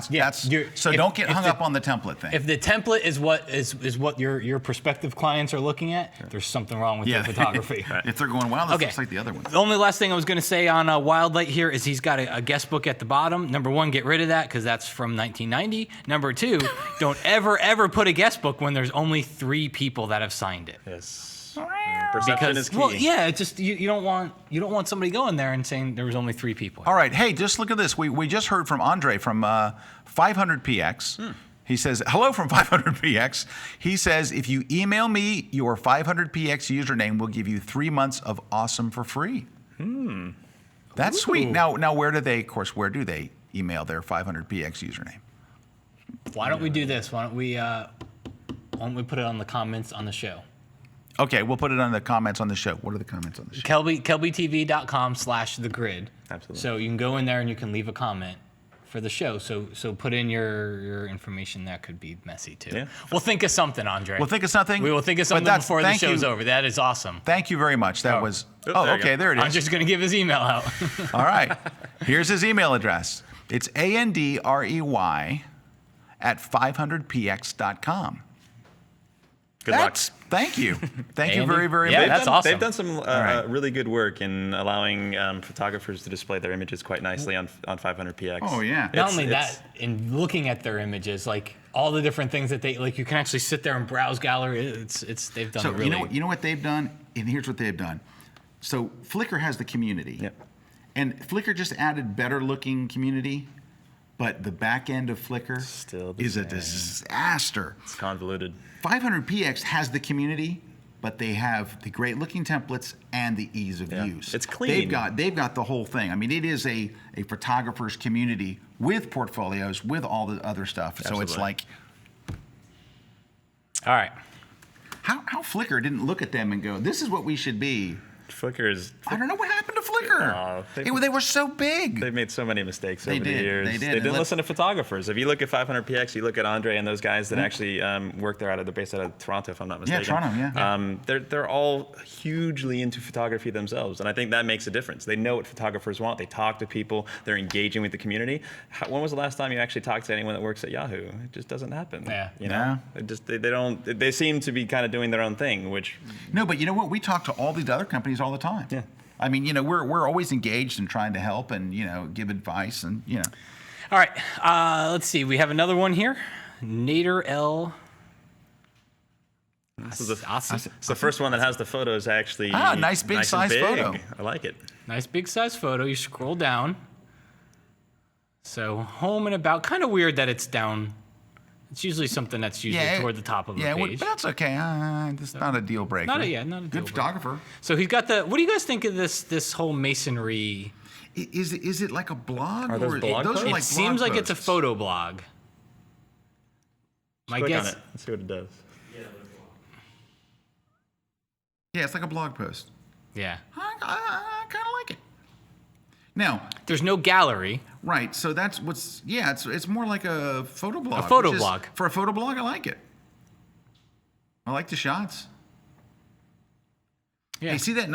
Yeah, So if- don't get if hung the- up on the template thing. If the template is what your prospective clients are looking at, there's something wrong with your photography. If they're going, wow, this Okay. looks like the other one. The only last thing I was going to say on Wildlight here is he's got a guest book at the bottom. Number one, get rid of that because that's from 1990. Number two, don't ever put a guest book when there's only 3 people that have signed it. Yes. Perception is key. Well, yeah, it's just you don't want somebody going there and saying there was only 3 people. All right, hey, just look at this. We just heard from Andre from 500px. He says, hello from 500px. He says, if you email me your 500px username, we'll give you 3 months of awesome for free. That's sweet. Now, where do they email their 500px username? Why don't we do this? Why don't we put it on the comments on the show? Okay, we'll put it on the comments on the show. What are the comments on the show? KelbyTV.com/thegrid. Absolutely. So you can go in there and you can leave a comment for the show. So put in your information. That could be messy too. Yeah. We'll think of something, Andre. We'll think of something. We will think of but something before the show's over. That is awesome. Thank you very much. That was. there Oh, you okay, go. there it is. I'm just going to give his email out. All right. Here's his email address. It's andrey@500px.com. Good luck. Thank you. Thank you Andy? very, very Yeah, much. that's awesome. They've done some right. really good work in allowing photographers to display their images quite nicely on 500px. Oh, yeah. Not only that, in looking at their images, like all the different things that they like, you can actually sit there and browse gallery. They've done So a really. you know what they've done? And here's what they've done. So Flickr has the community. Yep. And Flickr just added better looking community, but the back end of Flickr Still the is a same. disaster. It's convoluted. 500px has the community, but they have the great looking templates and the ease of Yeah. use. It's clean. They've got the whole thing. I mean, it is a photographer's community with portfolios, with all the other stuff. So it's Absolutely. like, All right. how Flickr didn't look at them and go, this is what we should be. Flickr is. I don't know what happened to Flickr. they- They were so big. They've made so many mistakes They over the did, years. they did. They And didn't let's- listen to photographers. If you look at 500px, you look at Andre and those guys that actually work there they're based out of Toronto, if I'm not Yeah, mistaken. Toronto, yeah. They're all hugely into photography themselves, and I think that makes a difference. They know what photographers want. They talk to people. They're engaging with the community. When was the last time you actually talked to anyone that works at Yahoo? It just doesn't happen. Yeah. You know, they don't. They seem to be kind of doing their own thing, which No, but you know what? We talk to all these other companies all the time. Yeah. I mean, we're always engaged and trying to help and, give advice and, All right. Let's see. We have another one here. Nader L. this is the, Awesome. it's the first one that has the photos actually. nice big and size big. photo. I like it. Nice big size photo. You scroll down. So home and about. Kind of weird that it's down. It's usually something that's usually toward the top of the well, page. but that's okay. It's not a deal breaker. Not a deal Good breaker. photographer. So he's got the. What do you guys think of this whole masonry? Is it like a blog? Are those blog those posts? are It like seems blog like it's a posts. photo blog. My Click on guess. it. Let's see what it does. Yeah, it's like a blog post. Yeah. I kind of like it. Now, There's no gallery. right, so that's what's, it's more like a photo blog. photo which is- blog. For a photo blog, I like it. I like the shots. Yeah. Hey, see that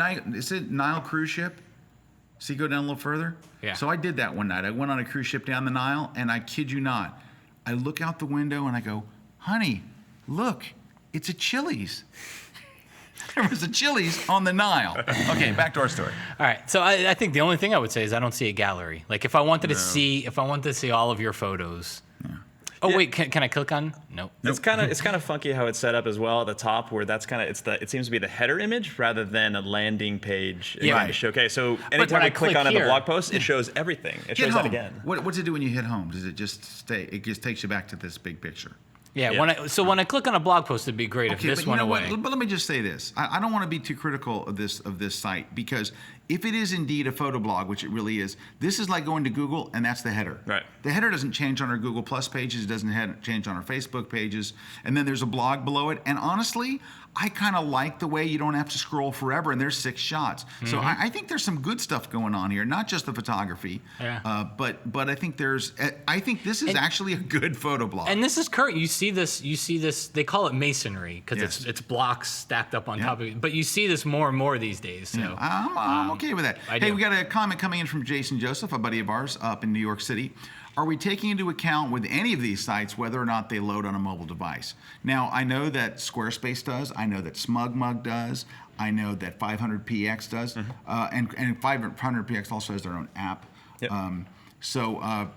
Nile cruise ship? See, go down a little further? Yeah. So I did that one night. I went on a cruise ship down the Nile, and I kid you not, I look out the window and I go, honey, look, it's a Chili's. There was a Chili's on the Nile. Okay, back to our story. All right. So I think the only thing I would say is I don't see a gallery. Like if I wanted to see all of your photos. Oh wait, can I click on? Nope. It's kind of funky how it's set up as well at the top, where that's kind of it seems to be the header image rather than a landing page. Yeah. Right. To show. Okay, so when anytime I we click click on in the here- blog post, it shows everything. It Hit shows home. that again. What's it do when you hit home? Does it just stay? It just takes you back to this big picture. Yeah. Yeah. When I click on a blog post, it'd be great if this but you went know away. what? But let me just say this. I don't want to be too critical of this site because if it is indeed a photo blog, which it really is, this is like going to Google and that's the header. Right. The header doesn't change on our Google Plus pages. It doesn't change on our Facebook pages. And then there's a blog below it. And honestly, I kind of like the way you don't have to scroll forever and there's 6 shots. So I think there's some good stuff going on here, not just the photography, but I think this is actually a good photo blog. And this is current. You see this. They call it masonry because it's blocks stacked up on top of it. But you see this more and more these days. So I'm okay with that. Hey, we got a comment coming in from Jason Joseph, a buddy of ours up in New York City. Are we taking into account with any of these sites whether or not they load on a mobile device? Now, I know that Squarespace does. I know that SmugMug does. I know that 500px does. And 500px also has their own app. Yep. I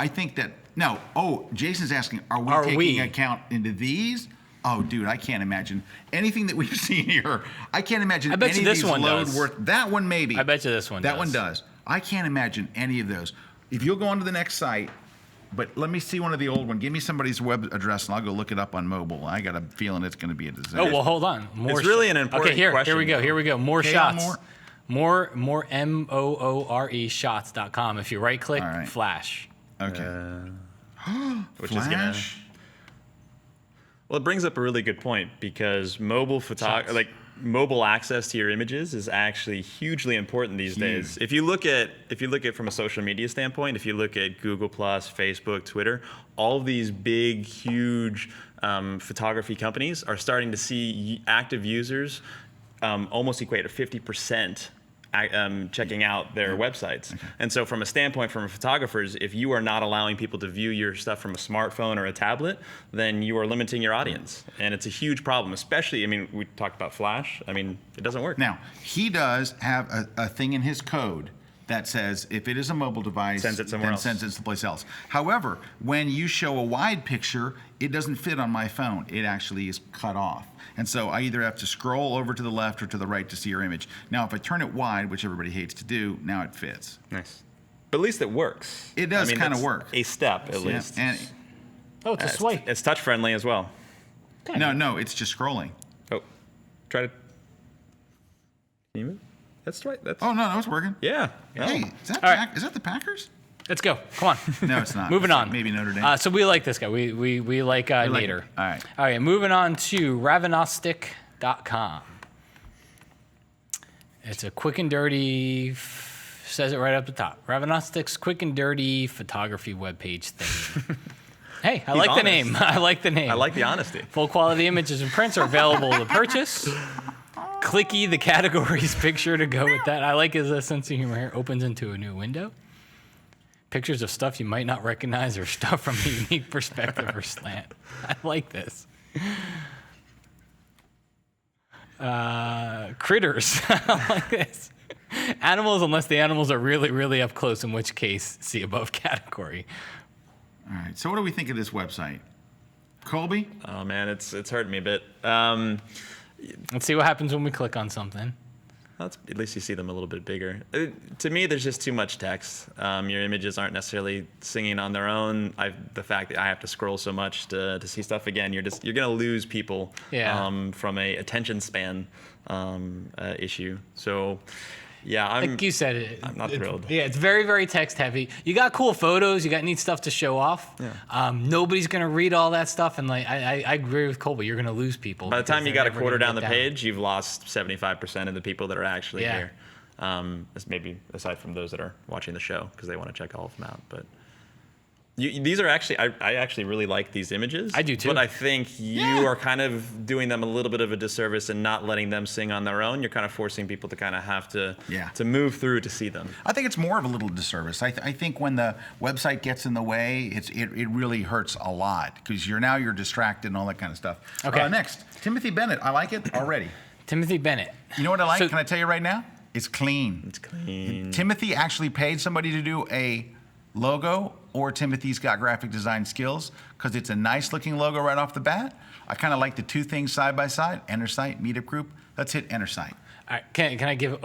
think that... No. Oh, Jason's asking, are we taking account into these? Oh, dude, I can't imagine anything that we've seen here. I can't imagine any of these load worth... That one maybe. I bet you this one does. That one does. I can't imagine any of those. If you'll go on to the next site, but let me see one of the old ones. Give me somebody's web address and I'll go look it up on mobile. I got a feeling it's going to be a disaster. Oh, well, hold on. It's really an important question. Here we go. More shots. More MOORE shots.com. If you right click, flash. Okay. Which Flash? is well, it brings up a really good point because mobile access to your images is actually hugely important these days. If you look at from a social media standpoint, if you look at Google Plus, Facebook, Twitter, all of these big, huge photography companies are starting to see active users almost equate to 50% checking out their websites. Okay. And so from a standpoint from photographers, if you are not allowing people to view your stuff from a smartphone or a tablet, then you are limiting your audience. And it's a huge problem, especially, we talked about Flash. It doesn't work. Now, he does have a thing in his code that says if it is a mobile device, sends it somewhere else. Sends it someplace else. However, when you show a wide picture, it doesn't fit on my phone. It actually is cut off. And so I either have to scroll over to the left or to the right to see your image. Now, if I turn it wide, which everybody hates to do, now it fits. Nice. But at least it works. It does kind of work. A step, at least. And it's a swipe. It's touch friendly as well. No, it's just scrolling. Oh, try to. Can you move? That's right. Oh, no, it's working. Yeah. Hey, is that the Packers? Let's go. Come on. No, it's not. Moving on. Maybe Notre Dame. So we like this guy. We like Nader. All right. Moving on to Ravenostic.com. It's a quick and dirty. Says it right up the top. Ravenostic's quick and dirty photography webpage thing. Hey, I like the name. I like the name. I like the honesty. Full quality images and prints are available to purchase. Clicky, the categories picture to go with that. I like his sense of humor here. Opens into a new window. Pictures of stuff you might not recognize or stuff from a unique perspective or slant. I like this. Critters. I like this. Animals, unless the animals are really, really up close, in which case, see above category. All right. So what do we think of this website? Colby? Oh, man, it's hurting me a bit. Let's see what happens when we click on something. At least you see them a little bit bigger. To me, there's just too much text. Your images aren't necessarily singing on their own. The fact that I have to scroll so much to see stuff again, you're going to lose people from a attention span issue. So, yeah, like you said, I'm not thrilled. Yeah, it's very, very text heavy. You got cool photos, you got neat stuff to show off. Yeah. Nobody's gonna read all that stuff, and I agree with Colby. You're gonna lose people. By the time you got a quarter down the page, you've lost 75% of the people that are actually here. Maybe aside from those that are watching the show because they want to check all of them out, but. These are actually, I actually really like these images. I do too. But I think you are kind of doing them a little bit of a disservice and not letting them sing on their own. You're kind of forcing people to kind of have to move through to see them. I think it's more of a little disservice. I think when the website gets in the way, it really hurts a lot because you're distracted and all that kind of stuff. Okay. Next, Timothy Bennett. I like it already. Timothy Bennett. You know what I like? Can I tell you right now? It's clean. It's clean. Timothy actually paid somebody to do a logo, or Timothy's got graphic design skills because it's a nice looking logo right off the bat. I kind of like the two things side by side. Enter site, meetup group. Let's hit enter site. All right, can I give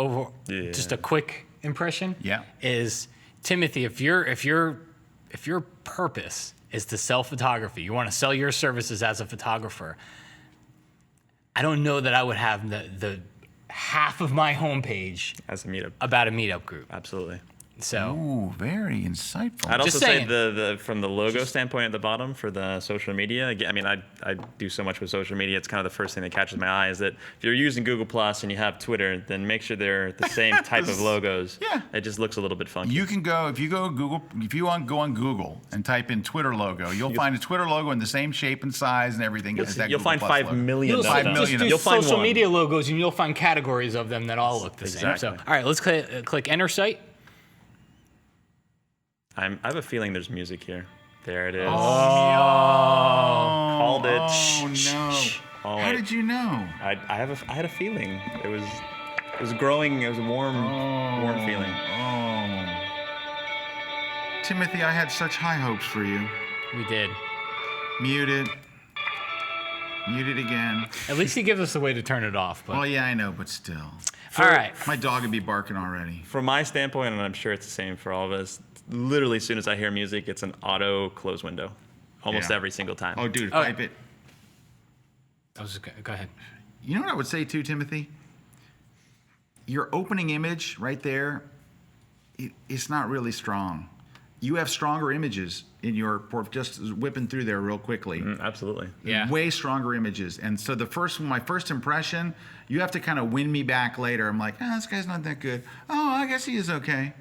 just a quick impression? Yeah. Is Timothy, if your purpose is to sell photography, you want to sell your services as a photographer, I don't know that I would have the half of my homepage As a meetup. about a meetup group. Absolutely. So Ooh, very insightful. I'd also Just say saying. the from the logo standpoint at the bottom for the social media. I mean, I do so much with social media. It's kind of the first thing that catches my eye is that if you're using Google Plus and you have Twitter, then make sure they're the same type of logos. Yeah. It just looks a little bit funky. You can go if you go Google if you go on Google and type in Twitter logo, you'll find a Twitter logo in the same shape and size and everything as that You'll Google find Plus 5 logo. million. you'll of them. just do You'll find social one. media logos, and you'll find categories of them that all look the same. Exactly. So, all right, let's click enter site. I have a feeling there's music here. There it is. Called it. Oh no! Oh, How wait. did you know? I had a feeling. It was growing. It was a warm feeling. Oh, Timothy, I had such high hopes for you. We did. Mute it. Mute it again. At least he gives us a way to turn it off. But Well, yeah, I know, but still. all right. My dog would be barking already. From my standpoint, and I'm sure it's the same for all of us, literally as soon as I hear music, it's an auto close window. Almost Yeah. every single time. Oh, dude, Oh. type it. Go ahead. You know what I would say too, Timothy? Your opening image right there, it's not really strong. You have stronger images in your just whipping through there real quickly. Absolutely. Yeah. Way stronger images. And so my first impression, you have to kind of win me back later. I'm like, this guy's not that good. Oh, I guess he is okay.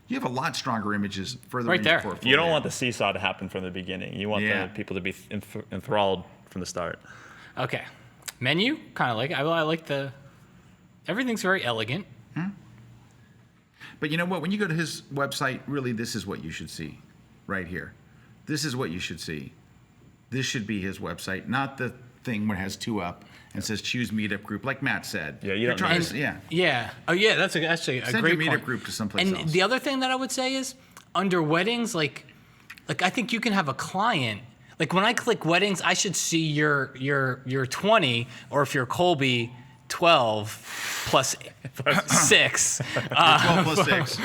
You have a lot stronger images further Right in your there. portfolio. You don't want the seesaw to happen from the beginning. You want Yeah. the people to be enthralled from the start. Okay. Menu, kind of like I like the. Everything's very elegant. But you know what? When you go to his website, really, this is what you should see right here. This is what you should see. This should be his website, not the thing where it has 2 up and says choose meetup group, like Matt said. Yeah, you You're don't trying need to- yeah. Yeah. Oh, yeah. That's actually a Send great your meetup point. group to someplace and else. the other thing that I would say is under weddings, like I think you can have a client. Like when I click weddings, I should see your 20, or if you're Colby, 12 plus 6 12 plus 6.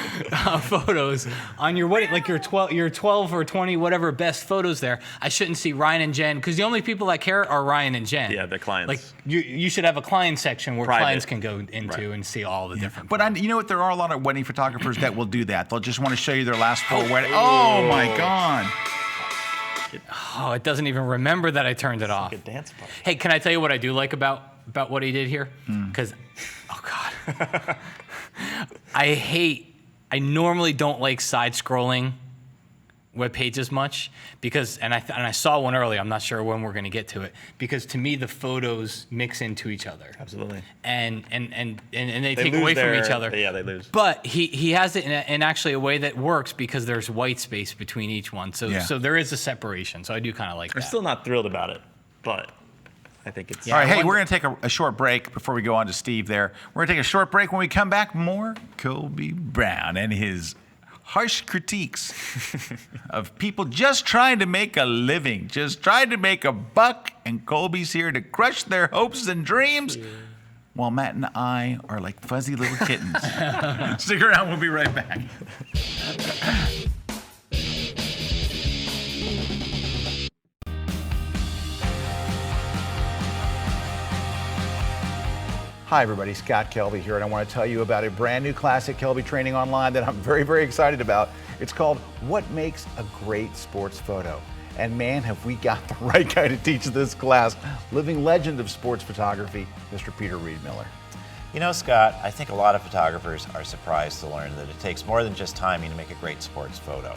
photos on your wedding, like your 12 or 20 whatever best photos there. I shouldn't see Ryan and Jen, because the only people that care are Ryan and Jen. Yeah, the clients. Like you should have a client section where Private. clients can go into Right. and see all the different. But you know what? There are a lot of wedding photographers that will do that. They'll just want to show you their last 4 weddings. Oh my God. Oh, it doesn't even remember that I turned it off. Good dance part. Hey, can I tell you what I do like about what he did here? Because, oh God, I normally don't like side-scrolling web pages much because, and I saw one earlier. I'm not sure when we're going to get to it, because to me the photos mix into each other. Absolutely. And they take lose away from their- each other. Yeah, they lose. But he has it in actually a way that works because there's white space between each one. So Yeah. so there is a separation. So I do kind of like I'm that. still not thrilled about it, but I think it's. All right, hey, wonder- we're going to take a short break before we go on to Steve there. We're going to take a short break. When we come back, more Colby Brown and his harsh critiques of people just trying to make a living, just trying to make a buck, and Colby's here to crush their hopes and dreams, while Matt and I are like fuzzy little kittens. Stick around, we'll be right back. Hi, everybody. Scott Kelby here, and I want to tell you about a brand new class at Kelby Training Online that I'm very, very excited about. It's called What Makes a Great Sports Photo. And man, have we got the right guy to teach this class. Living legend of sports photography, Mr. Peter Reed Miller. You know, Scott, I think a lot of photographers are surprised to learn that it takes more than just timing to make a great sports photo.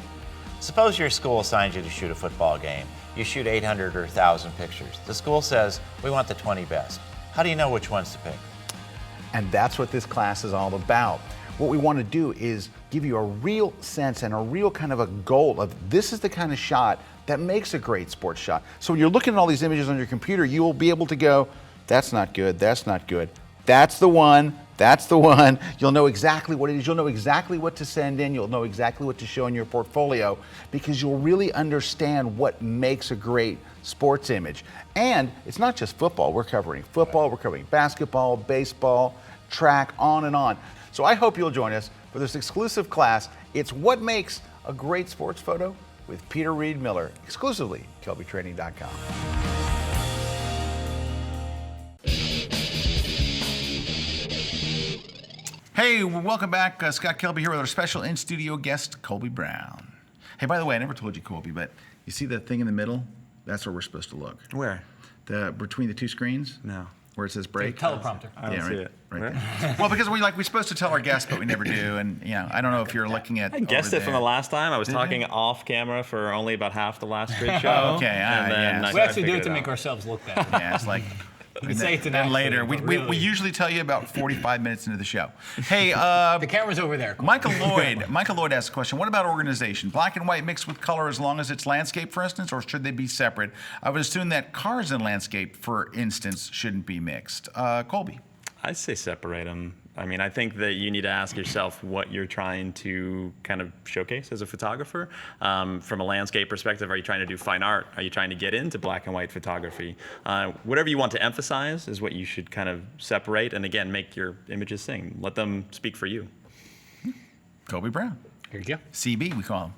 Suppose your school assigns you to shoot a football game. You shoot 800 or 1,000 pictures. The school says, we want the 20 best. How do you know which ones to pick? And that's what this class is all about. What we want to do is give you a real sense and a real kind of a goal of this is the kind of shot that makes a great sports shot. So when you're looking at all these images on your computer, you will be able to go, that's not good, that's not good. That's the one, that's the one. You'll know exactly what it is. You'll know exactly what to send in. You'll know exactly what to show in your portfolio because you'll really understand what makes a great sports image. And it's not just football. We're covering football, we're covering basketball, baseball, track, on and on. So I hope you'll join us for this exclusive class. It's What Makes a Great Sports Photo with Peter Reed Miller, exclusively KelbyTraining.com. Hey, welcome back. Scott Kelby here with our special in-studio guest, Colby Brown. Hey, by the way, I never told you, Colby, but you see that thing in the middle? That's where we're supposed to look. Where? Between the two screens? No. Where it says break? Teleprompter. I don't see it. Right there. Well, because we're supposed to tell our guests, but we never do. And I don't know if you're looking at. I guessed it from the last time. I was talking off camera for only about half the last Grid show. Okay, and then yeah. We actually do it to make ourselves look better. Yeah, it's like. We say it's an then accident, later. but We really- usually tell you about 45 minutes into the show. Hey, The camera's over there. Michael Lloyd asked a question. What about organization? Black and white mixed with color as long as it's landscape, for instance, or should they be separate? I would assume that cars and landscape, for instance, shouldn't be mixed. Colby. I'd say separate them. I mean, I think that you need to ask yourself what you're trying to kind of showcase as a photographer. From a landscape perspective, are you trying to do fine art? Are you trying to get into black and white photography? Whatever you want to emphasize is what you should kind of separate, and again, make your images sing. Let them speak for you. Colby Brown. Here you go. CB, we call him.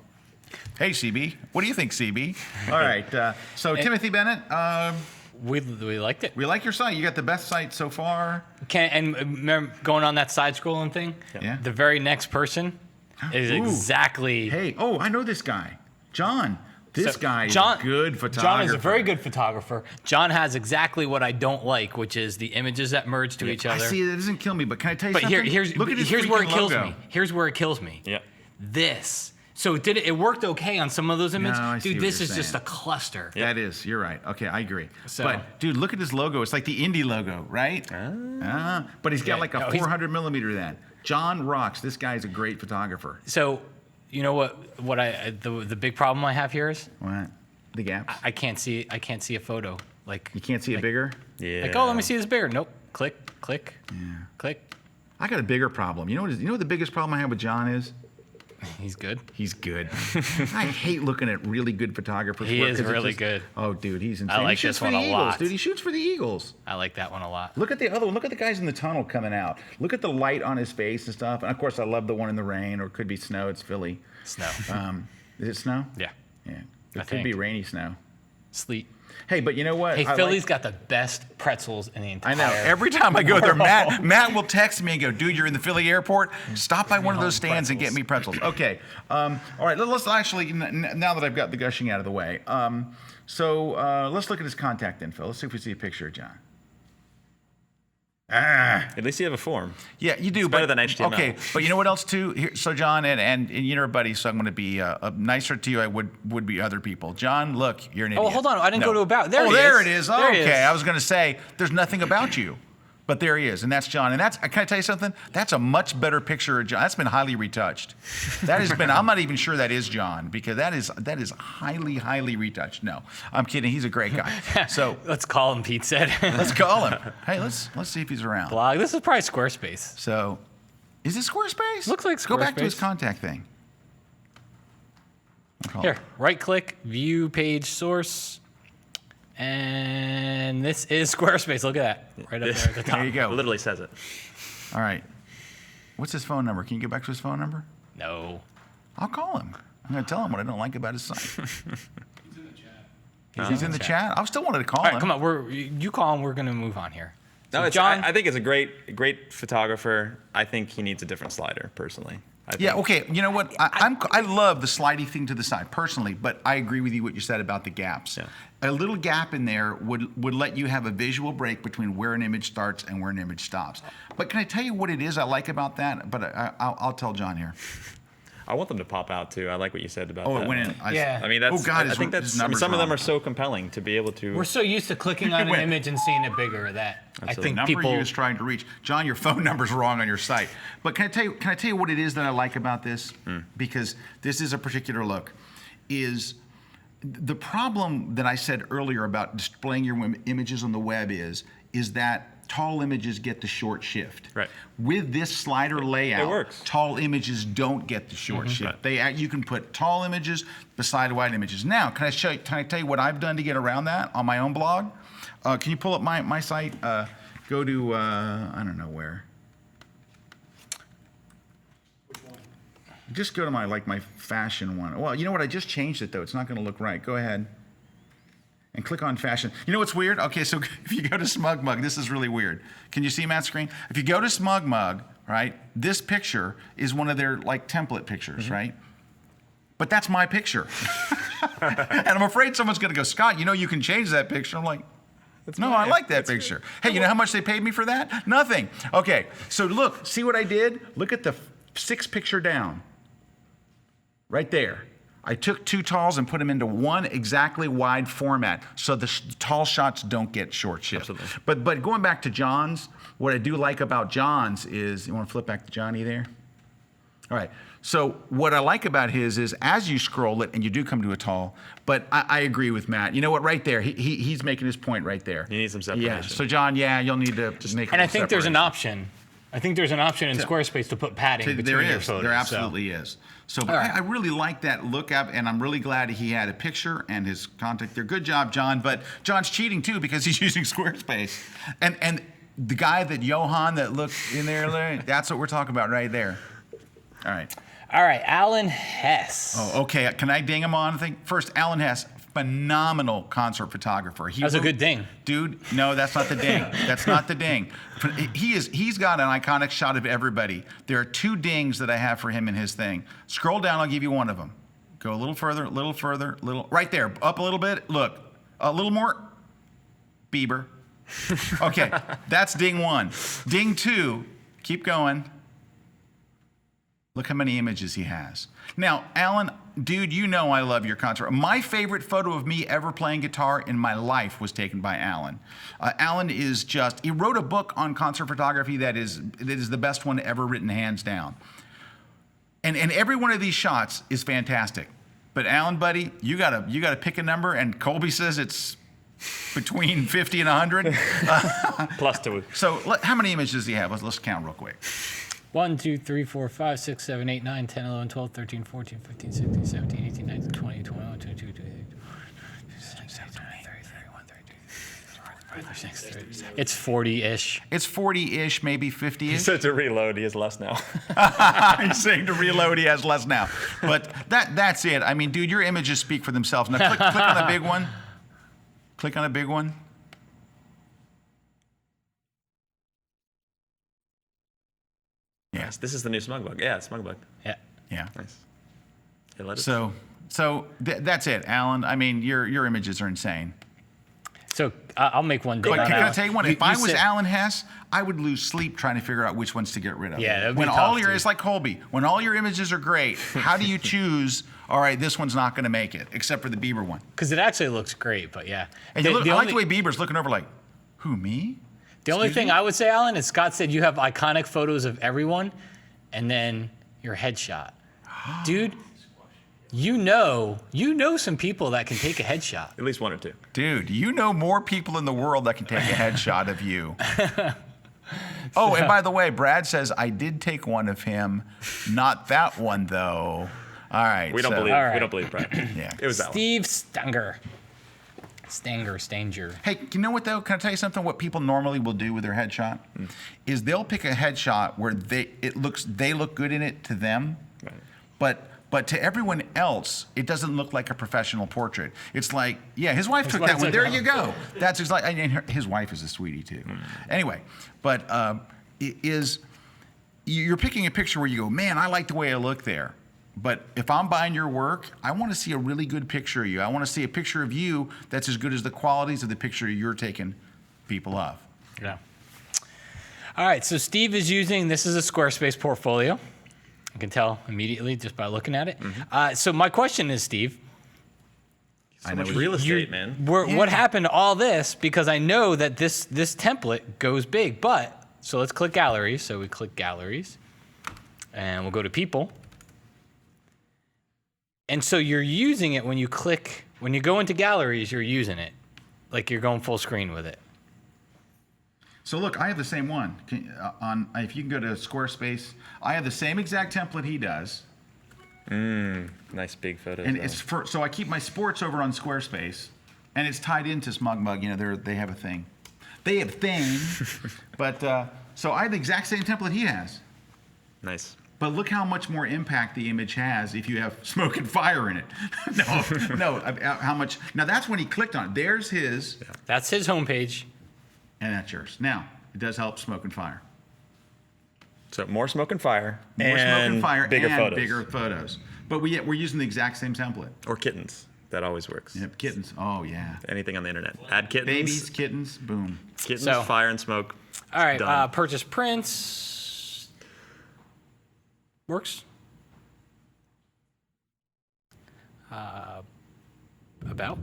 Hey, CB. What do you think, CB? All right. So, Timothy Bennett, We liked it. we like your site. You got the best site so far. And remember going on that side scrolling thing? Yeah. The very next person is Ooh. exactly. Hey, I know this guy. John. This So, guy is John- a good photographer. John is a very good photographer. John has exactly what I don't like, which is the images that merge to each I other. see it doesn't kill me, but can I tell you But something? here's Look at his here's where it freaking kills logo. me. Here's where it kills me. Yeah. This. So it worked okay on some of those images. I see Dude, what this you're is just a saying. cluster. That is, you're right. Okay, I agree. So- But dude, look at his logo. It's like the indie logo, right? But he's got Yeah, like a no, he's- 400 millimeter then. John rocks. This guy's a great photographer. So, you know what the big problem I have here is What? The gaps? I can't see a photo. Like You can't see it like- bigger? Yeah. Like, oh, let me see this bigger. Nope. Click, click, click. I got a bigger problem. You know what the biggest problem I have with John is? He's good. He's good. I hate looking at really good photographers. He work is 'cause it really just- good. Oh, dude, he's insane. I like he shoots this for one the a Eagles, lot. dude. He shoots for the Eagles. I like that one a lot. Look at the other one. Look at the guys in the tunnel coming out. Look at the light on his face and stuff. And of course, I love the one in the rain, or it could be snow. It's Philly. Snow. Is it snow? Yeah. Yeah. I It could be think. rainy snow. Sleet. Hey, but you know what? Hey, I Philly's like- got the best pretzels in the entire. I know. Every time I go there, Matt will text me and go, "Dude, you're in the Philly airport. Stop by one of those stands and get me pretzels." Okay. All right. Let's actually now that I've got the gushing out of the way. Let's look at his contact info. Let's see if we see a picture of John. At least you have a form. Yeah, you do. It's better than HTML. Okay, but you know what else too? Here, so John, and you're a buddy, so I'm going to be nicer to you. I would be other people. John, look, you're an idiot. Oh, hold on. I didn't go to about. There oh, he there is. it is. There he Okay, is. I was going to say there's nothing about you, but there he is, and that's John. And can I tell you something? That's a much better picture of John. That's been highly retouched. That has been. I'm not even sure that is John because that is highly retouched. No, I'm kidding. He's a great guy. So Let's call him. Pete said. let's call him. Hey, let's see if he's around. Blog. This is probably Squarespace. So, is it Squarespace? Looks like Go back to his Squarespace. contact thing. We'll call Here, it. right click, view page source, and this is Squarespace. Look at that, right up there at the top. There you go. It literally says it. All right. What's his phone number? Can you get back to his phone number? No. I'll call him. I'm going to tell him what I don't like about his site. He's in the chat. I still wanted to call All right, him. come on. You call him. We're gonna move on here. No, So it's, John. I think it's a great photographer. I think he needs a different slider, personally. I Yeah, think. okay. You know what? I love the slidey thing to the side personally, but I agree with you what you said about the gaps. Yeah. A little gap in there would let you have a visual break between where an image starts and where an image stops. But can I tell you what it is I like about that? But I'll tell John here. I want them to pop out too. I like what you said about Oh, that. it went in. Yeah. I mean, that's. Oh God, I think his that's. I mean, number's some of them wrong. are so compelling to be able to. We're so used to clicking on an Wait. image and seeing it bigger that I think number people. he was trying to reach. John, your phone number's wrong on your site. But can I tell you what it is that I like about this? Because this is a particular look. Is the problem that I said earlier about displaying your images on the web is that tall images get the short shift. Right. With this slider layout, It works. tall images don't get the short shift. You can put tall images beside wide images. Now, can I tell you what I've done to get around that on my own blog? Can you pull up my site? Go to I don't know where. Just go to my fashion one. Well, you know what? I just changed it though. It's not going to look right. Go ahead. and click on fashion. You know what's weird? Okay, so if you go to SmugMug, this is really weird. Can you see Matt's screen? If you go to SmugMug, right, this picture is one of their like template pictures, right? But that's my picture. And I'm afraid someone's gonna go, Scott, you know you can change that picture. I'm like, no, I like that picture. Hey, you know how much they paid me for that? Nothing. Okay, so look, see what I did? Look at the 6th picture down. Right there. I took 2 talls and put them into one exactly wide format so the tall shots don't get short shift. Absolutely. But going back to John's, what I do like about John's is, you want to flip back to Johnny there? All right. So what I like about his is as you scroll it, and you do come to a tall, but I agree with Matt. You know what? Right there, he's making his point right there. You need some separation. Yeah. So John, you'll need to just make. And I think there's an option. I think there's an option in Squarespace to put padding between there your is. photos. There absolutely is. So but I really like that look up, and I'm really glad he had a picture and his contact there. Good job, John. But John's cheating too because he's using Squarespace. And the guy that Johan that looked in there, that's what we're talking about right there. All right. All right, Alan Hess. Oh, okay. Can I ding him on anything? First, Alan Hess, phenomenal concert photographer. That's a good ding. Dude, no, that's not the ding. That's not the ding. He's got an iconic shot of everybody. There are 2 dings that I have for him in his thing. Scroll down, I'll give you one of them. Go a little further, right there, up a little bit. Look, a little more. Bieber. Okay, that's ding 1. Ding 2, keep going. Look how many images he has. Now, Alan, dude, you know I love your concert. My favorite photo of me ever playing guitar in my life was taken by Alan. Alan is he wrote a book on concert photography that is the best one ever written, hands down. And every one of these shots is fantastic. But Alan, buddy, you gotta pick a number, and Colby says it's between 50 and 100. Plus 2. So how many images does he have? Let's count real quick. 1, 2, 3, 4, 5, 6, 7, 8, 9, 10, 11, 12, 13, 14, 15, 16, 17, 18, 19, 20, 21, 22, 23, 31, 32, 33, 34, 35. It's 40-ish. It's 40-ish, maybe 50-ish. He said to reload, he has less now. He's saying to reload, he has less now. But that's it. I mean, dude, your images speak for themselves. Now click on a big one. Click on a big one. Yeah. Nice. This is the new SmugMug. Yeah, SmugMug. Yeah. Yeah. Nice. So that's it, Alan. I mean, your images are insane. So I'll make one ding But on can I Alan. tell you what? If I was Alan Hess, I would lose sleep trying to figure out which ones to get rid of. Yeah, that'd be when tough, all your dude. it's like Colby. When all your images are great, how do you choose? All right, this one's not going to make it, except for the Bieber one. Because it actually looks great, but yeah. And I like the way Bieber's looking over, like, who, me? The only thing I would say, Alan, is Scott said you have iconic photos of everyone, and then your headshot. Dude, you know some people that can take a headshot. At least 1 or 2. Dude, you know more people in the world that can take a headshot of you. Oh, and by the way, Brad says, I did take one of him. Not that one, though. All right. We don't believe Brad. Yeah. It was that one. Steve Stanger. Hey, you know what, though? Can I tell you something? What people normally will do with their headshot is they'll pick a headshot where they look good in it to them, Right. but to everyone else, it doesn't look like a professional portrait. It's like, yeah, his wife took that one. There you go. That's his wife is a sweetie too. Anyway, but you're picking a picture where you go, man, I like the way I look there. But if I'm buying your work, I want to see a really good picture of you. I want to see a picture of you that's as good as the qualities of the picture you're taking people of. Yeah. All right, so Steve is using, this is a Squarespace portfolio. I can tell immediately just by looking at it. So my question is, Steve. So much real estate, man. What happened to all this? Because I know that this template goes big, but, so let's click galleries. So we click galleries, and we'll go to people. And so you're using it when you go into galleries, you're using it. Like you're going full screen with it. So look, I have the same one. If you can go to Squarespace, I have the same exact template he does. Nice big photos. And so I keep my sports over on Squarespace, and it's tied into SmugMug. You know, they have a thing. They have a thing, but so I have the exact same template he has. Nice. But look how much more impact the image has if you have smoke and fire in it. no, how much? Now that's when he clicked on it. There's his. That's his homepage. And that's yours. Now, it does help smoke and fire. So more smoke and fire. More smoke and fire bigger and photos. bigger photos. But we're using the exact same template. Or kittens. That always works. Yep, kittens. Oh, yeah. Anything on the internet. Add kittens. Babies, kittens, boom. Kittens, So- fire, and smoke. All right, Done. purchase prints. Works. About.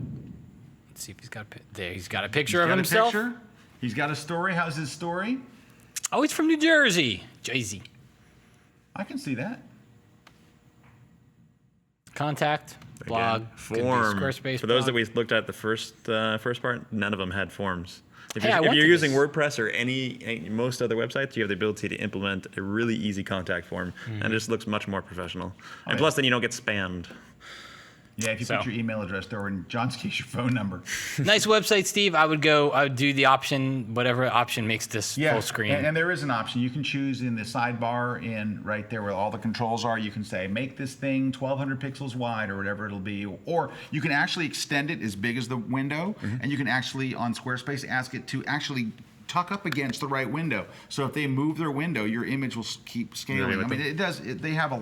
Let's see if he's got there. He's got a picture of Got a himself. picture? He's got a story. How's his story? Oh, he's from New Jersey. Jersey. I can see that. Contact. Blog. Again, could be form. Squarespace. For those that blog. we looked at the first part, none of them had forms. If Hey, I you're, if went you're to using this. WordPress or most other websites, you have the ability to implement a really easy contact form, and it just looks much more professional. And yeah. plus, then you don't get spammed. Yeah, if you So. put your email address there, or in John's case, your phone number. Nice website, Steve. I would do the option, whatever option makes this full screen. And there is an option. You can choose in the sidebar in right there where all the controls are. You can say, make this thing 1,200 pixels wide or whatever it'll be. Or you can actually extend it as big as the window. And you can actually, on Squarespace, ask it to actually tuck up against the right window. So if they move their window, your image will keep scaling. with I mean, it does. They have there's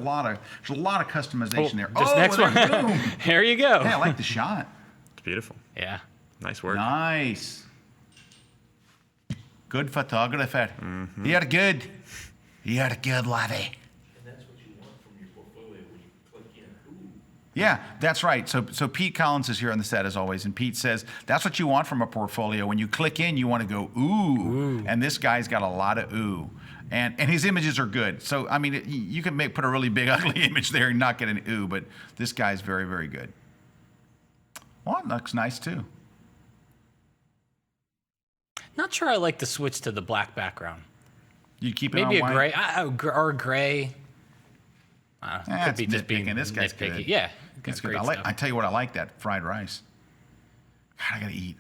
a lot of customization there. This next one. Boom. There you go. Hey, I like the shot. It's beautiful. Yeah. Nice work. Nice. Good photographer. You're good. You're good, laddie. Yeah, that's right. So Pete Collins is here on the set as always, and Pete says that's what you want from a portfolio. When you click in, you want to go ooh, and this guy's got a lot of ooh, and his images are good. So I mean, you can put a really big ugly image there and not get an ooh, but this guy's very, very good. Well, it looks nice too. Not sure I like the switch to the black background. You keep it Maybe on a white? gray or a gray. Could That's be just being nitpicking. This guy's nitpicky. good. Yeah, It's good. great I stuff. tell you what, I like that fried rice. God, I gotta eat.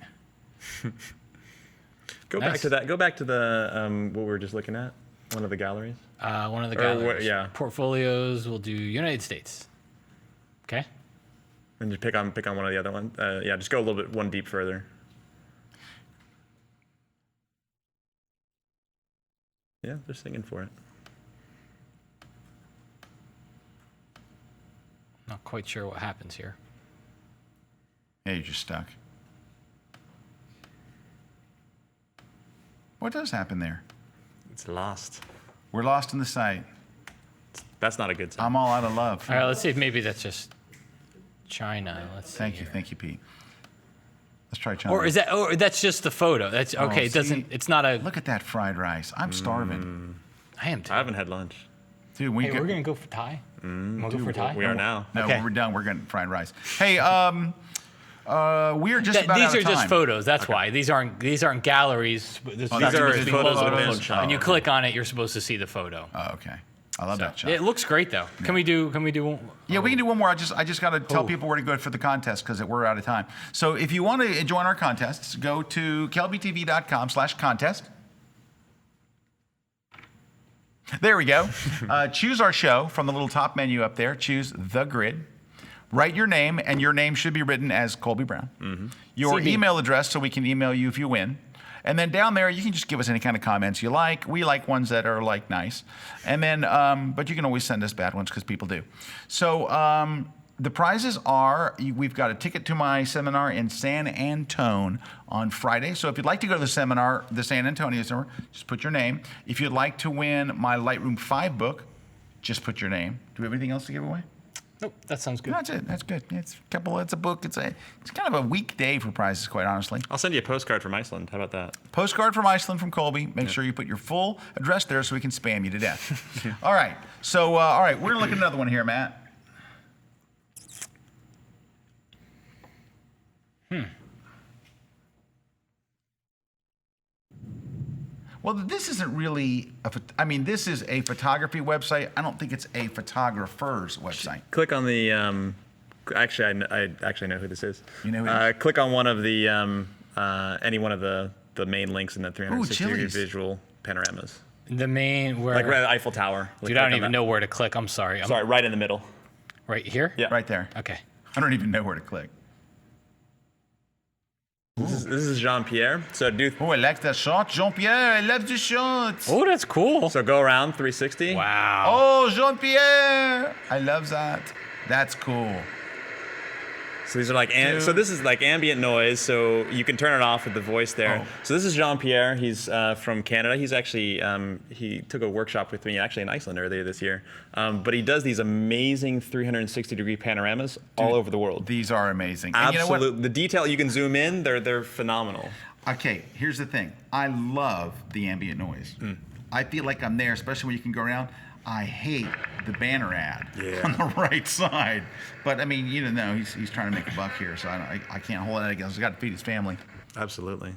Go Nice. back to that. Go back to the what we were just looking at. One of the galleries. One of the Or what- galleries. yeah. Portfolios. We'll do United States. Okay. And just pick on one of the other ones. Yeah, just go a little bit one deep further. Yeah, they're singing for it. Not quite sure what happens here. Yeah, you're just stuck. What does happen there? It's lost. We're lost in the site. That's not a good sign. I'm all out of love. All right, let's see if maybe that's just China. Let's see. Thank you, Pete. Let's try China. Or is that? Or that's just the photo. That's okay. It see? doesn't. It's not a. Look at that fried rice. I'm starving. I am too. I haven't had lunch. Dude, we Hey, could, we're gonna go for Thai. We'll go for Thai. We are now. no, Okay. we're done. We're getting fried rice. Hey, we're just about These out are of just time. photos. That's why these aren't galleries. This Oh, these these are are just photos close of up. phone shot. When you click on it, you're supposed to see the photo. Oh, okay. I love that shot. It looks great though. Can we do? Yeah, we can do one more. I just got to tell people where to go for the contest because we're out of time. So if you want to join our contests, go to kelbytv.com/contest. There we go. Choose our show from the little top menu up there. Choose The Grid. Write your name, and your name should be written as Colby Brown. Your CB. email address so we can email you if you win. And then down there, you can just give us any kind of comments you like. We like ones that are like nice. And then, but you can always send us bad ones because people do. So the prizes are, we've got a ticket to my seminar in San Antone on Friday. So if you'd like to go to the seminar, the San Antonio seminar, just put your name. If you'd like to win my Lightroom 5 book, just put your name. Do we have anything else to give away? Nope, that sounds good. That's it. That's good. It's a book. It's kind of a weak day for prizes, quite honestly. I'll send you a postcard from Iceland. How about that? Postcard from Iceland from Colby. Make sure you put your full address there so we can spam you to death. All right. So, all right, we're going to look at another one here, Matt. Well, this isn't really this is a photography website. I don't think it's a photographer's website. Click on the. Actually, I actually know who this is. You know who it is? Click on one of the any one of the main links in the 360 degree Chili's. visual panoramas. The main where. Like right at the Eiffel Tower. Like, Dude, I don't even know where to click. I'm sorry. Sorry, right in the middle. Right here? Yeah. Right there. Okay. I don't even know where to click. This is Jean-Pierre. So Oh, I like that shot, Jean-Pierre. I love the shot. Oh, that's cool. So go around 360. Wow. Oh, Jean-Pierre. I love that. That's cool. So these are like, so this is like ambient noise. So you can turn it off with the voice there. Oh. So this is Jean-Pierre. He's from Canada. He's actually, he took a workshop with me actually in Iceland earlier this year. But he does these amazing 360-degree panoramas all over the world. These are amazing. And Absolutely. you know what? The detail, you can zoom in, they're phenomenal. Okay, here's the thing. I love the ambient noise. I feel like I'm there, especially when you can go around. I hate the banner ad on the right side. But I mean, you don't know, he's trying to make a buck here, so I can't hold that against. He's got to feed his family. Absolutely.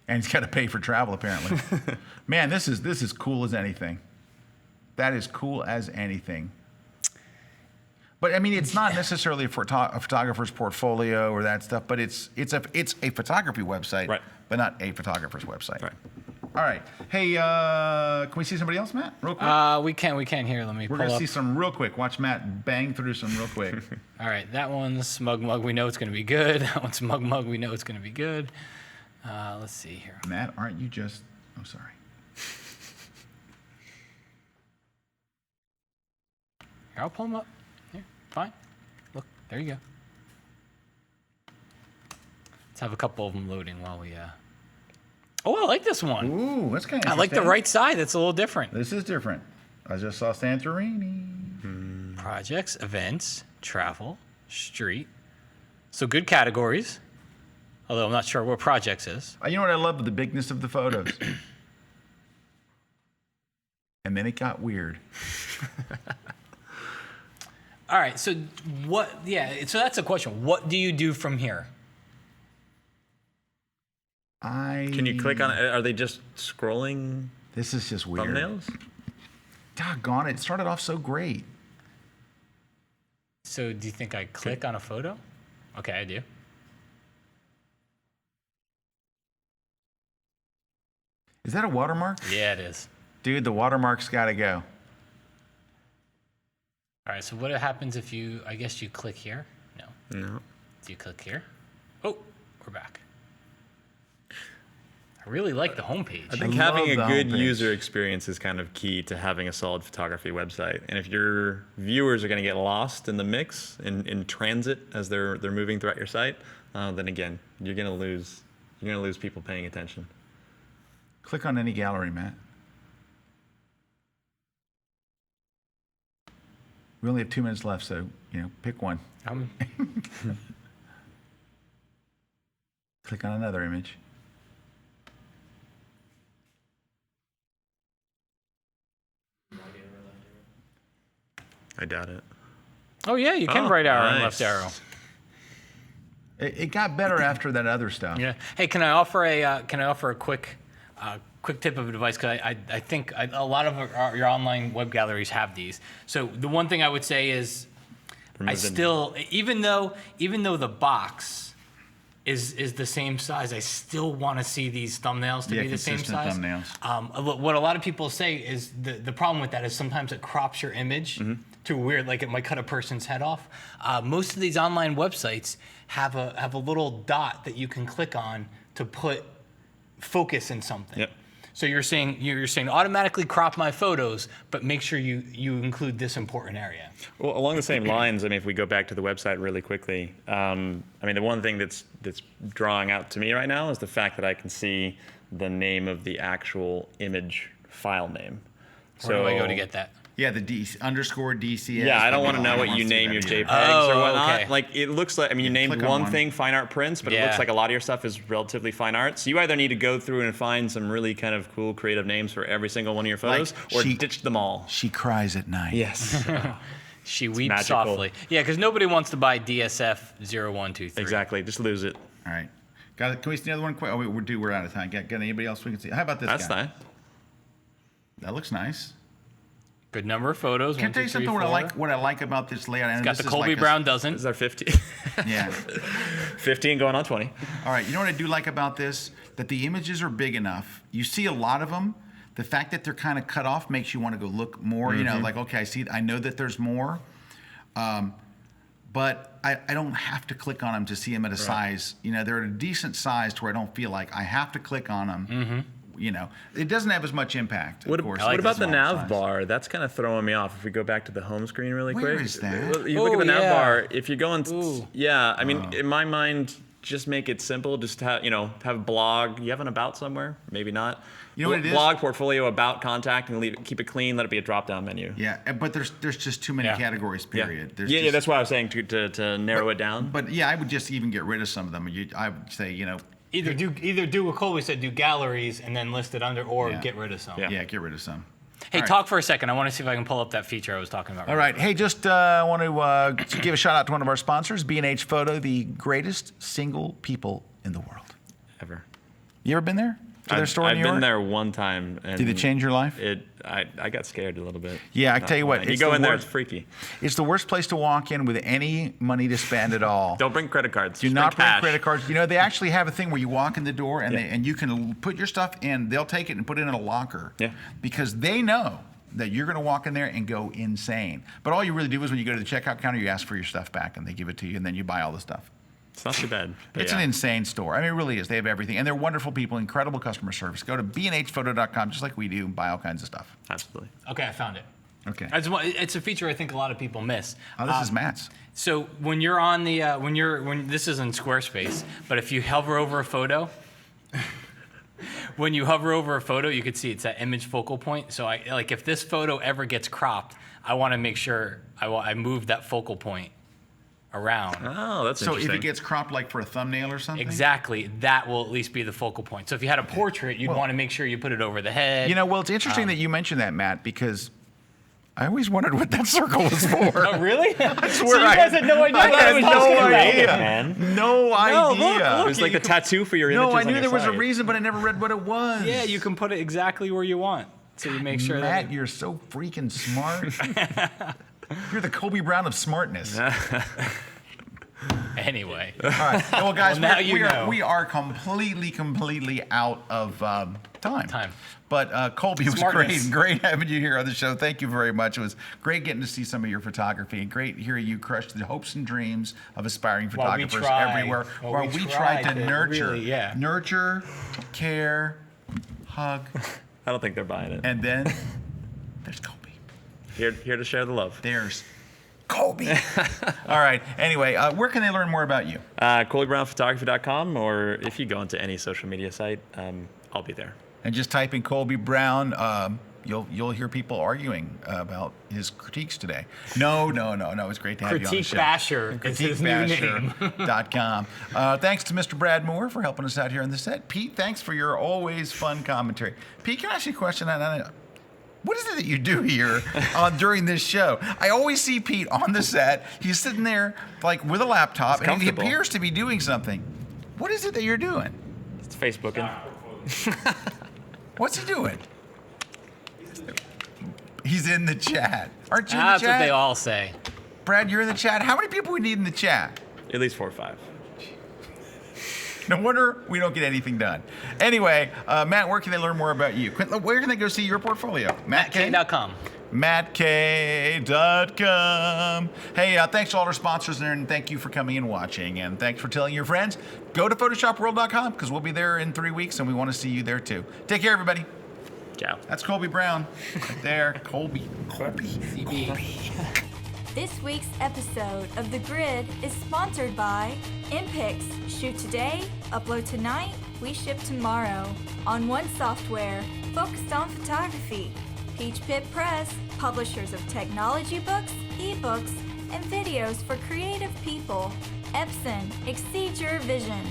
And he's got to pay for travel, apparently. Man, this is cool as anything. That is cool as anything. But I mean, it's not necessarily a photographer's portfolio or that stuff, but it's a photography website, Right. but not a photographer's website. Right. All right. Hey, can we see somebody else, Matt? Real quick. We can here. Let me We're pull gonna up. see some real quick. Watch Matt bang through some real quick. All right, that one's Smug Mug. We know it's going to be good. That one's Smug Mug. We know it's going to be good. Let's see here. Matt, aren't you just? Oh, sorry. Here, I'll pull them up. Here, fine. Look, there you go. Let's have a couple of them loading while we. Oh, I like this one. Ooh, that's kind of. I like the right side. That's a little different. This is different. I just saw Santorini. Projects, events, travel, street. So good categories. Although I'm not sure what projects is. You know what I love? The bigness of the photos. And then it got weird. All right. So what? Yeah. So that's a question. What do you do from here? Can you click on it? Are they just scrolling This is just weird. thumbnails? Doggone it. It started off so great. So do you think I click on a photo? Okay, I do. Is that a watermark? Yeah, it is. Dude, the watermark's got to go. All right. So what happens if you? I guess you click here. No. No. Do you click here? Oh, we're back. I really like the homepage. I think I having a love the good homepage. user experience is kind of key to having a solid photography website. And if your viewers are going to get lost in the mix, in transit as they're moving throughout your site, then again, you're going to lose people paying attention. Click on any gallery, Matt. We only have 2 minutes left, so, pick one. Click on another image. I doubt it. Oh yeah, you can Oh, right arrow and nice. left arrow. It got better after that other stuff. Yeah. Hey, can I offer a quick tip of advice? Because I think a lot of your online web galleries have these. So the one thing I would say is, I still, even though the box is the same size, I still want to see these thumbnails to be the same consistent size. thumbnails. What a lot of people say is the problem with that is sometimes it crops your image to weird, like it might cut a person's head off. Most of these online websites have a little dot that you can click on to put focus in something. Yep. So you're saying automatically crop my photos, but make sure you include this important area. Well, along the same lines, I mean, if we go back to the website really quickly, I mean, the one thing that's drawing out to me right now is the fact that I can see the name of the actual image file name. Where do I go to get that? Yeah, the _DCS. Yeah, I don't want to know what you name your JPEGs or whatnot. Okay. Like, it looks like, I mean, you named click on one one. thing, fine art prints, but it Yeah. looks like a lot of your stuff is relatively fine art. So you either need to go through and find some really kind of cool creative names for every single one of your photos, or ditch them all. She cries at night. Yes. She weeps magical. softly. Yeah, because nobody wants to buy DSF 0123. Exactly. Just lose it. All right. Got it. Can we see another one quick? Oh, we're out of time. Got anybody else we can see? How about this That's guy? nice. That looks nice. Good number of photos. Can I 1, tell 2, you 3, something? 4. What I like about this layout? And Got this the is Colby like Brown This dozen. is our 50. Yeah. 15 going on 20. All right. You know what I do like about this? That the images are big enough. You see a lot of them the fact that they're kind of cut off makes you want to go look more. You know, like, okay, I know that there's more, but I don't have to click on them to see them at a size. You know, they're at a decent size to where I don't feel like I have to click on them. You know, it doesn't have as much impact. What, of course, what about the nav size. bar? That's kind of throwing me off. If we go back to the home screen really quick. Where is that? You look at the nav yeah. bar. If you're going, I mean, in my mind, just make it simple. Just have, have a blog. You have an about somewhere? Maybe not. You know what it is? Blog, portfolio, about, contact, and keep it clean. Let it be a drop-down menu. Yeah, but there's just too many categories. Period. Yeah, There's yeah, just, that's why I was saying to narrow it down. But yeah, I would just even get rid of some of them. I would say, Either do what Colby said, do galleries and then list it under, or get rid of some. Yeah. get rid of some. Hey, All right. talk for a second. I want to see if I can pull up that feature I was talking about. All right. Hey, just want to give a shout out to one of our sponsors, B&H Photo, the greatest single people in the world. Ever. You ever been there? To their store in New York? I've been there one time. And Did it change your life? I got scared a little bit. Yeah, I tell you what. You it's go the in there, worst- it's freaky. It's the worst place to walk in with any money to spend at all. Don't bring credit cards. Do Just not bring cash. credit cards. You know, they actually have a thing where you walk in the door and you can put your stuff in. They'll take it and put it in a locker. Yeah. Because they know that you're going to walk in there and go insane. But all you really do is when you go to the checkout counter, you ask for your stuff back and they give it to you and then you buy all the stuff. It's not too bad. but It's yeah. an insane store. I mean, it really is. They have everything. And they're wonderful people, incredible customer service. Go to bnhphoto.com just like we do and buy all kinds of stuff. Absolutely. Okay, I found it. Okay. It's a feature I think a lot of people miss. Oh, this is Matt's. So when you're on the when this is in Squarespace, but if you hover over a photo, when you hover over a photo, you can see it's that image focal point. So if this photo ever gets cropped, I want to make sure I move that focal point around. Oh, that's So interesting. if it gets cropped like for a thumbnail or something? Exactly, that will at least be the focal point. So if you had a portrait, you'd want to make sure you put it over the head. You know, well, it's interesting that you mentioned that, Matt, because I always wondered what that circle was for. Oh, really? I So swear you guys had no idea I what I had was no talking about. idea. man. No idea. It was like the tattoo for your images No, I on knew your there was a site. reason, but I never read what it was. Yeah, you can put it exactly where you want. So you make sure Matt, that. you're so freaking smart. You're the Kobe Brown of smartness. Anyway. All right. Well, guys, Well, now you know. we are completely out of time. But Colby, it was Smartness. great having you here on the show. Thank you very much. It was great getting to see some of your photography and great hearing you crush the hopes and dreams of aspiring While we photographers try. everywhere. While we try try to to nurture, really, yeah. nurture, care, hug, I don't think they're buying it. and then there's Colby. Here to share the love. There's Colby. All right. Anyway, where can they learn more about you? ColbyBrownPhotography.com, or if you go into any social media site, I'll be there. And just type in Colby Brown. You'll hear people arguing about his critiques today. No. It's great to have you on the Critique show. Basher is his new name. CritiqueBasher.com. Thanks to Mr. Brad Moore for helping us out here on the set. Pete, thanks for your always fun commentary. Pete, can I ask you a question? What is it that you do here during this show? I always see Pete on the set. He's sitting there like with a laptop, and he comfortable. appears to be doing something. What is it that you're doing? It's Facebooking. What's he doing? He's in the chat. Aren't you in That's the chat? what they all say. Brad, you're in the chat. How many people we need in the chat? At least 4 or 5. No wonder we don't get anything done. Anyway, Matt, where can they learn more about you? Where can they go see your portfolio? MattK.com. MattK.com. Hey, thanks to all our sponsors there, and thank you for coming and watching. And thanks for telling your friends. Go to PhotoshopWorld.com because we'll be there in 3 weeks, and we want to see you there too. Take care, everybody. Ciao. That's Colby Brown right there. Colby. This week's episode of The Grid is sponsored by Impix. Shoot today, upload tonight, we ship tomorrow. On One Software, focused on photography. Peach Pit Press, publishers of technology books, ebooks, and videos for creative people. Epson, exceed your vision.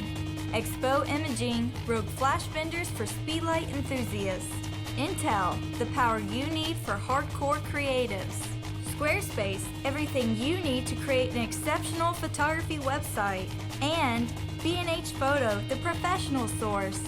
Expo Imaging, rogue flash vendors for speedlight enthusiasts. Intel, the power you need for hardcore creatives. Squarespace, everything you need to create an exceptional photography website. And B&H Photo, the professional source.